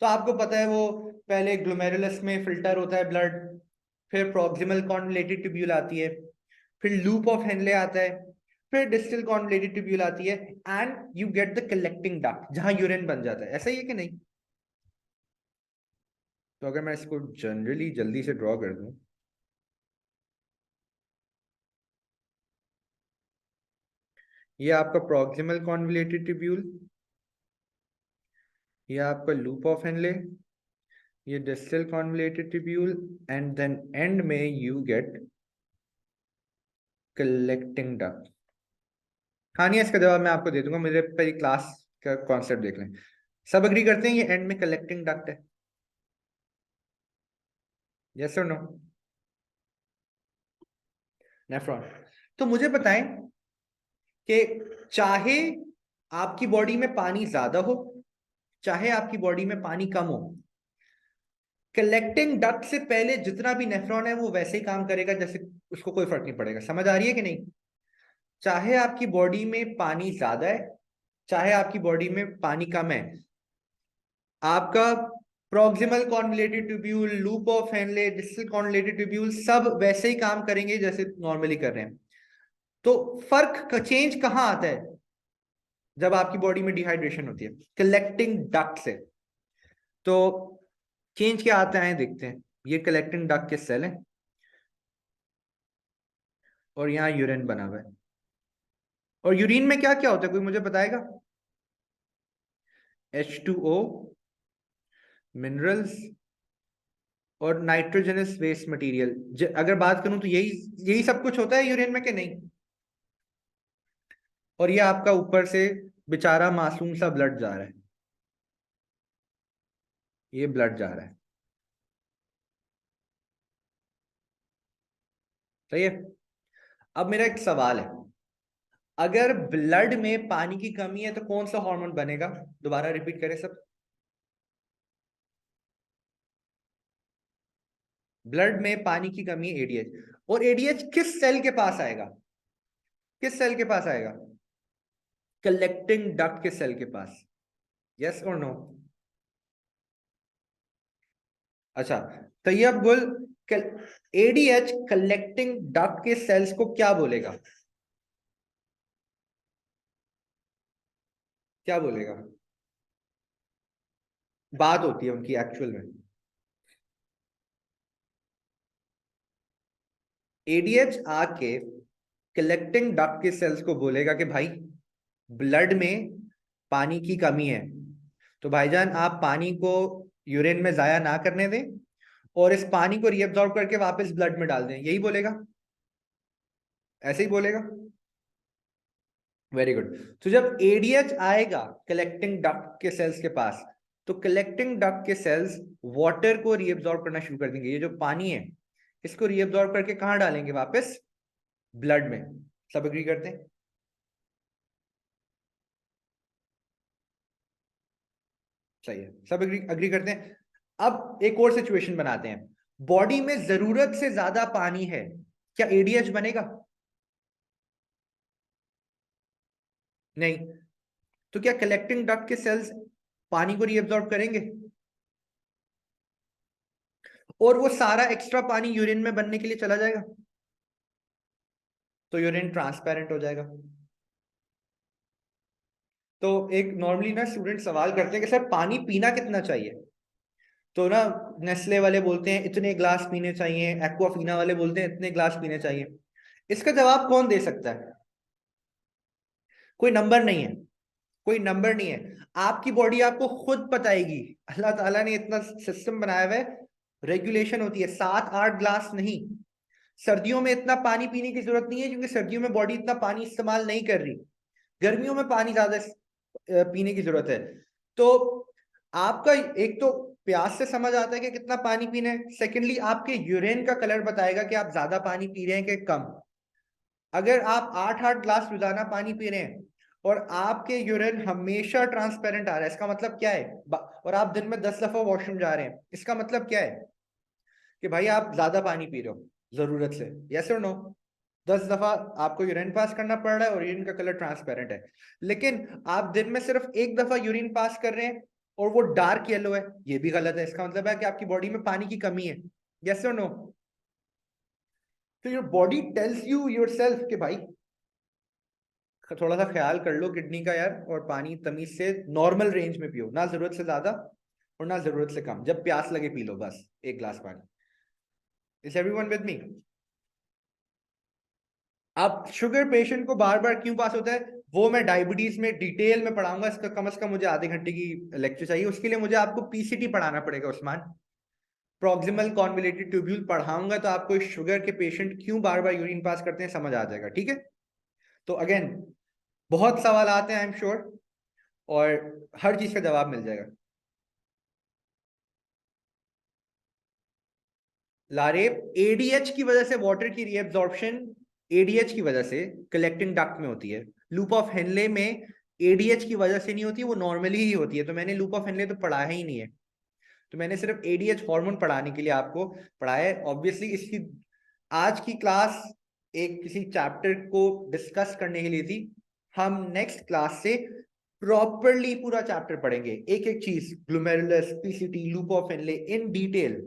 तो आपको पता है वो पहले ग्लोमेरुलस में फिल्टर होता है ब्लड, फिर प्रॉक्सिमल कॉन्वोलेटेड ट्यूब्यूल आती है, फिर लूप ऑफ हेनले आता है, फिर डिस्टल कॉन्वोलेटेड ट्यूब्यूल आती है, and you get the collecting duct जहां यूरिन बन जाता है। ऐसा ही है कि नहीं? तो अगर मैं इसको जनरली जल्दी से ड्रॉ कर दूं, ये आपका प्रॉक्सिमल कॉन्वोलेटेड ट्यूब्यूल, ये आपका लूप ऑफ हेनले, ये distal convoluted tubule, and then end में यू गेट कलेक्टिंग डक्ट। हाँ नहीं, इसका जवाब मैं आपको दे दूंगा, मेरे पहले क्लास का कॉन्सेप्ट देख लें। सब अग्री करते हैं ये एंड में कलेक्टिंग डक्ट है, यस और नो? नेफ्रॉन। तो मुझे बताएं कि चाहे आपकी बॉडी में पानी ज्यादा हो, चाहे आपकी बॉडी में पानी कम हो, कलेक्टिंग डक्ट से पहले जितना भी नेफ्रॉन है वो वैसे ही काम करेगा जैसे, उसको कोई फर्क नहीं पड़ेगा। समझ आ रही है कि नहीं? चाहे आपकी बॉडी में पानी ज्यादा है, चाहे आपकी बॉडी में पानी कम है, आपका proximal convoluted tubule, loop of Henley, distal convoluted tubule सब वैसे ही काम करेंगे जैसे नॉर्मली कर रहे हैं। तो फर्क का चेंज कहां आता है? जब आपकी बॉडी में डिहाइड्रेशन होती है कलेक्टिंग डक्ट से। तो चेंज क्या आता है देखते हैं। ये कलेक्टिंग डक्ट के सेल हैं और यहाँ यूरिन बना हुआ है। और यूरिन में क्या क्या होता है, कोई मुझे बताएगा? H2O, मिनरल्स और नाइट्रोजनस वेस्ट मटेरियल। अगर बात करूं तो यही यही सब कुछ होता है यूरिन में कि नहीं? और ये आपका ऊपर से बेचारा मासूम सा ब्लड जा रहा है, ये ब्लड जा रहा है, सही है। अब मेरा एक सवाल है, अगर ब्लड में पानी की कमी है तो कौन सा हार्मोन बनेगा? दोबारा रिपीट करें सब। ब्लड में पानी की कमी है, एडीएच। और एडीएच किस सेल के पास आएगा? किस सेल के पास आएगा? कलेक्टिंग डक्ट के सेल के पास। यस और नो? अच्छा, तैयब गुल, एडीएच कलेक्टिंग डक्ट के सेल्स को क्या बोलेगा? क्या बोलेगा? बात होती है उनकी एक्चुअल में। एडीएच आके कलेक्टिंग डक्ट के सेल्स को बोलेगा कि भाई ब्लड में पानी की कमी है, तो भाईजान आप पानी को यूरिन में जाया ना करने दें और इस पानी को रीअब्सॉर्ब करके वापस ब्लड में डाल दें, यही बोलेगा? ऐसे ही बोलेगा? Very good. तो जब एडीएच आएगा कलेक्टिंग डक्ट के सेल्स के पास, तो कलेक्टिंग डक्ट के सेल्स वाटर को रीअब्सॉर्ब करना शुरू कर देंगे। ये जो पानी है इसको रीअब्सॉर्ब करके कहां डालेंगे? वापस ब्लड में। सब एग्री करते हैं? सही है, सब एग्री एग्री करते हैं। अब एक और सिचुएशन बनाते हैं, बॉडी में जरूरत से ज्यादा पानी है, क्या एडीएच बनेगा? नहीं। तो क्या कलेक्टिंग डक्ट के सेल्स पानी को रीअब्सॉर्ब करेंगे? और वो सारा एक्स्ट्रा पानी यूरिन में बनने के लिए चला जाएगा, तो यूरिन ट्रांसपेरेंट हो जाएगा। तो एक नॉर्मली ना स्टूडेंट सवाल करते हैं कि सर पानी पीना कितना चाहिए? तो ना नेस्ले वाले बोलते हैं इतने ग्लास पीने चाहिए, एक्वाफीना वाले बोलते हैं इतने ग्लास पीने चाहिए। इसका जवाब कौन दे सकता है? कोई नंबर नहीं है, कोई नंबर नहीं है। आपकी बॉडी आपको खुद बताएगी। अल्लाह ताला ने इतना सिस्टम बनाया हुआ है, रेगुलेशन होती है, 7-8 ग्लास नहीं। सर्दियों में इतना पानी पीने की जरूरत नहीं है क्योंकि सर्दियों में बॉडी इतना पानी इस्तेमाल नहीं कर रही, गर्मियों में पानी ज्यादा पीने की जरूरत है। तो आपका एक तो प्यास से समझ आता है कि कितना पानी पीना है, सेकेंडली आपके यूरिन का कलर बताएगा कि आप ज्यादा पानी पी रहे हैं कि कम। अगर आप 8-8 ग्लास रोजाना पानी पी रहे हैं और आपके यूरिन हमेशा ट्रांसपेरेंट आ रहा है, इसका मतलब क्या है? और आप दिन में 10 दफा वॉशरूम जा रहे हैं, इसका मतलब क्या है? कि भाई आप ज्यादा पानी पी रहे हो जरूरत से। यस और नो? 10 दफा आपको यूरिन पास करना पड़ रहा है और यूरिन का कलर ट्रांसपेरेंट है। लेकिन आप दिन में सिर्फ एक दफा यूरिन पास कर रहे हैं और वो डार्क येलो है, ये भी गलत है। इसका मतलब है कि आपकी बॉडी में पानी की कमी है। यस और नो? तो your body tells you yourself कि भाई थोड़ा सा ख्याल कर लो किडनी का यार, और पानी तमीज से नॉर्मल रेंज में पियो, ना जरूरत से ज्यादा और ना जरूरत से कम। जब प्यास लगे पी लो बस 1 ग्लास पानी। Is everyone with me? अब शुगर पेशेंट को बार बार क्यों पास होता है वो मैं डायबिटीज में डिटेल में पढ़ाऊंगा, इसका कम से कम मुझे आधे घंटे की लेक्चर चाहिए। उसके लिए मुझे आपको पीसीटी पढ़ाना पड़ेगा उस्मान, प्रॉक्सिमल कॉन्वोल्यूटेड ट्यूब्यूल पढ़ाऊंगा, तो आपको शुगर के पेशेंट क्यों बार बार यूरिन पास करते हैं समझ आ जाएगा। ठीक है? तो अगेन बहुत सवाल आते हैं आई एम श्योर, और हर चीज का जवाब मिल जाएगा। लारेब, एडीएच की वजह से वाटर की रीअब्सॉर्प्शन एडीएच की वजह से कलेक्टिंग डक्ट में होती है। लूप ऑफ हेनले में एडीएच की वजह से नहीं होती, वो नॉर्मली ही होती है। तो मैंने लूप ऑफ हेनले तो पढ़ाया ही नहीं है, तो मैंने सिर्फ एडीएच हार्मोन पढ़ाने के लिए आपको पढ़ाया है। ऑब्वियसली इसकी आज की क्लास एक किसी चैप्टर को डिस्कस करने के लिए थी, हम नेक्स्ट क्लास से प्रॉपरली पूरा चैप्टर पढ़ेंगे, एक एक चीज, glomerulus, PCT, loop of Henle in detail,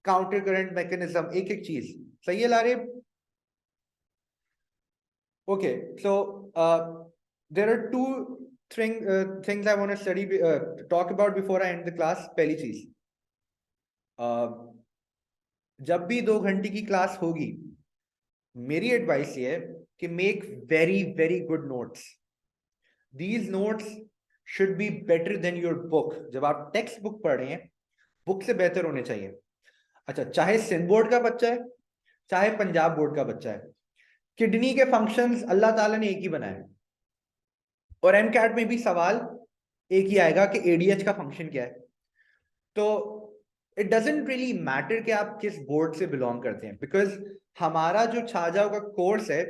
counter current mechanism, एक एक चीज। सही है Lareb? Okay, so there are two things I want to talk about before I end the class. पहली चीज, जब भी 2 घंटे की क्लास होगी, मेरी एडवाइस ये है कि make very very good notes. These notes should be better than your book. जब आप टेक्स्ट बुक पढ़ रहे हैं, बुक से बेहतर होने चाहिए. अच्छा, चाहे सिंध बोर्ड का बच्चा है, चाहे पंजाब बोर्ड का बच्चा है, किडनी के फंक्शंस अल्लाह ताला ने एक ही बनाए, और एमकैट में भी सवाल एक ही आएगा कि एडीएच का फंक्शन क्या है. तो इट डजेंट रियली मैटर कि आप किस बोर्ड से बिलोंग करते हैं, बिकॉज हमारा जो छाजाओं का कोर्स है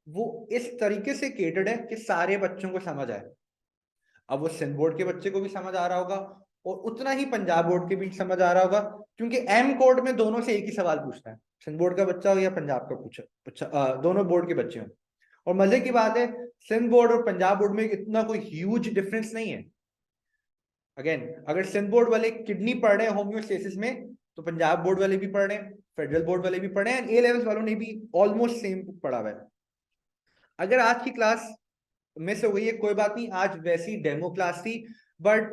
वो इस तरीके से केटर्ड है कि सारे बच्चों को समझ आए. अब वो सिंध बोर्ड के बच्चे को भी समझ आ रहा होगा, और उतना ही पंजाब बोर्ड के भी समझ आ रहा होगा, क्योंकि एम कोड में दोनों से एक ही सवाल पूछना है, सिंध बोर्ड का बच्चा हो या पंजाब का दोनों बोर्ड के बच्चे हो. और मजे की बात है, सिंध बोर्ड और पंजाब बोर्ड में इतना कोई ह्यूज डिफरेंस नहीं है. अगेन, अगर सिंध बोर्ड वाले किडनी पढ़ रहे हैं होम्योस्टेसिस में, तो पंजाब बोर्ड वाले भी पढ़ रहे हैं, फेडरल बोर्ड वाले भी पढ़ रहे हैं, ए लेवल्स वालों ने भी ऑलमोस्ट सेम पढ़ा हुआ है. अगर आज की क्लास मिस हो गई है, कोई बात नहीं, आज वैसी डेमो क्लास थी. बट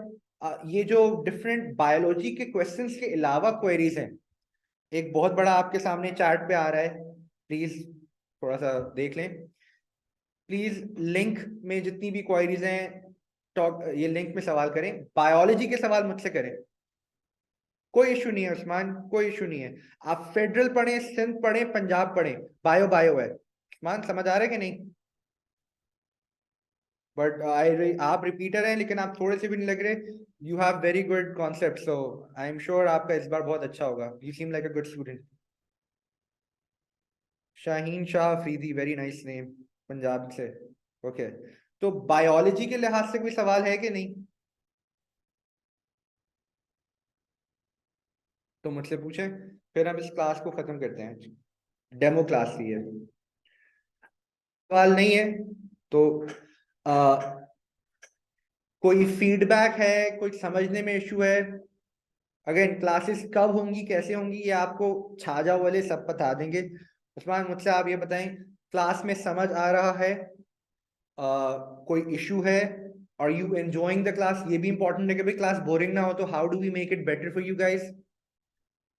ये जो डिफरेंट बायोलॉजी के क्वेश्चंस के अलावा क्वेरीज हैं, एक बहुत बड़ा आपके सामने चार्ट पे आ रहा है, प्लीज थोड़ा सा देख लें. प्लीज लिंक में जितनी भी क्वेरीज हैं, ये लिंक में सवाल करें. बायोलॉजी के सवाल मुझसे करें, कोई इशू नहीं है उस्मान, कोई इशू नहीं है. आप फेडरल पढ़ें, सिंध पढ़ें, पंजाब पढ़ें, बायो बायो है. उस्मान समझ आ रहा है कि नहीं? बट आप रिपीटर हैं, लेकिन आप थोड़े से भी नहीं लग रहे. You have very good concept, so I am sure आपका इस बार बहुत अच्छा होगा. You seem like a good student. Shaheen Shah Afridi, very nice name, Punjab से. ओके, तो बायोलॉजी के लिहाज से कोई सवाल है कि नहीं? तो मुझसे पूछें, फिर हम इस क्लास को खत्म करते हैं. डेमो क्लास थी है, सवाल नहीं है तो कोई फीडबैक है, कोई समझने में इशू है? अगेन, क्लासेस कब होंगी, कैसे होंगी, ये आपको छाजाओ वाले सब बता देंगे. उस्मान, मुझसे आप ये बताएं, क्लास में समझ आ रहा है? कोई इशू है? Are you enjoying the class? ये भी इंपॉर्टेंट है कि भाई क्लास बोरिंग ना हो. तो how do we make it better for you guys?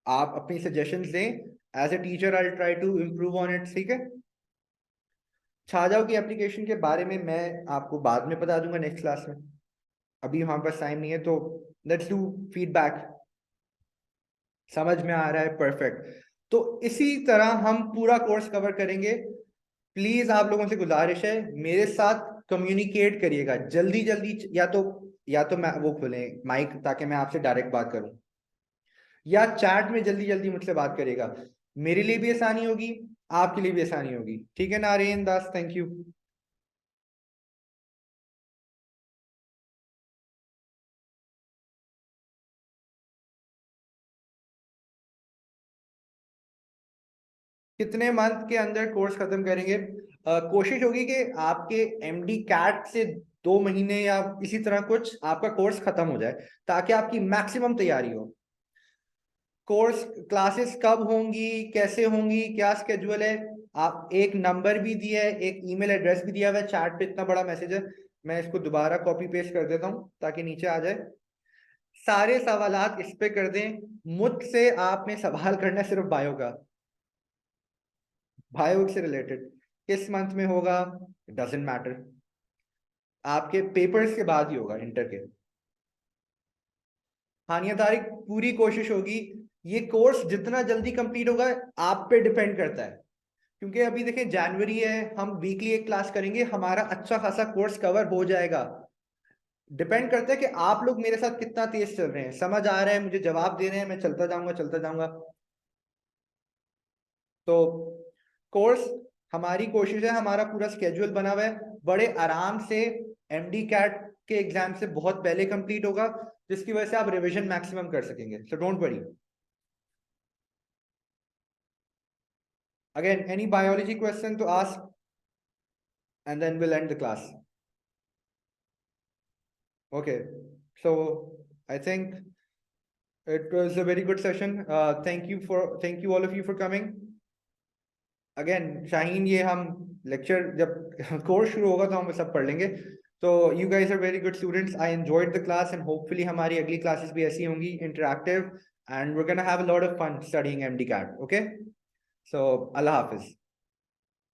आप अपनी सजेशंस दें. As a teacher I try to improve on it. ठीक है, छाजाओ की एप्लीकेशन के बारे में मैं आपको बाद में बता दूंगा नेक्स्ट क्लास में. अभी हमारे पास टाइम नहीं है, तो लेट्स डू फीडबैक. समझ में आ रहा है? परफेक्ट. तो इसी तरह हम पूरा कोर्स कवर करेंगे. प्लीज आप लोगों से गुजारिश है, मेरे साथ कम्युनिकेट करिएगा जल्दी जल्दी. या तो मैं वो खोलें माइक, ताकि मैं आपसे डायरेक्ट बात करूं, या चैट में जल्दी जल्दी मुझसे बात करिएगा. मेरे लिए भी आसानी होगी, आपके लिए भी आसानी होगी. ठीक है नारेन दास, थैंक यू. कितने मंथ के अंदर कोर्स खत्म करेंगे? कोशिश होगी कि आपके एमडी कैट से 2 महीने या इसी तरह कुछ आपका कोर्स खत्म हो जाए, ताकि आपकी मैक्सिमम तैयारी हो. कोर्स क्लासेस कब होंगी, कैसे होंगी, क्या स्केड्यूल है? आप एक नंबर भी दिया है, एक ईमेल एड्रेस भी दिया हुआ है चैट पे. इतना बड़ा मैसेज है, मैं इसको दोबारा कॉपी पेस्ट कर देता हूँ ताकि नीचे आ जाए. सारे सवालात इस पे कर दें. मुझसे आपने सवाल करना है सिर्फ बायो का, बायो से रिलेटेड. किस मंथ में होगा डजेंट मैटर, आपके पेपर्स के बाद ही होगा, इंटर के. हानिया तारिक, पूरी कोशिश होगी. ये कोर्स जितना जल्दी कंप्लीट होगा आप पे डिपेंड करता है, क्योंकि अभी देखें जनवरी है, हम वीकली एक क्लास करेंगे, हमारा अच्छा खासा कोर्स कवर हो जाएगा. डिपेंड करता है कि आप लोग मेरे साथ कितना तेज चल रहे हैं, समझ आ रहा है, मुझे जवाब दे रहे हैं, मैं चलता जाऊंगा चलता जाऊंगा. तो कोर्स, हमारी कोशिश है, हमारा पूरा स्केड्यूल बना हुआ है, बड़े आराम से एमडी कैट के एग्जाम से बहुत पहले कंप्लीट होगा, जिसकी वजह से आप रिवीजन मैक्सिमम कर सकेंगे. So don't worry. Again, any biology question तो ask, and then we'll end the class. Okay, so I think it was a very good session. Thank you all of you for coming. Again, Shaheen, ये हम lecture जब course शुरू होगा तो हम सब पढ़ लेंगे. तो you guys are very good students. I enjoyed the class and hopefully हमारी अगली classes भी ऐसी होंगी, interactive and we're gonna have a lot of fun studying MDCAT. Okay, so Allah Hafiz.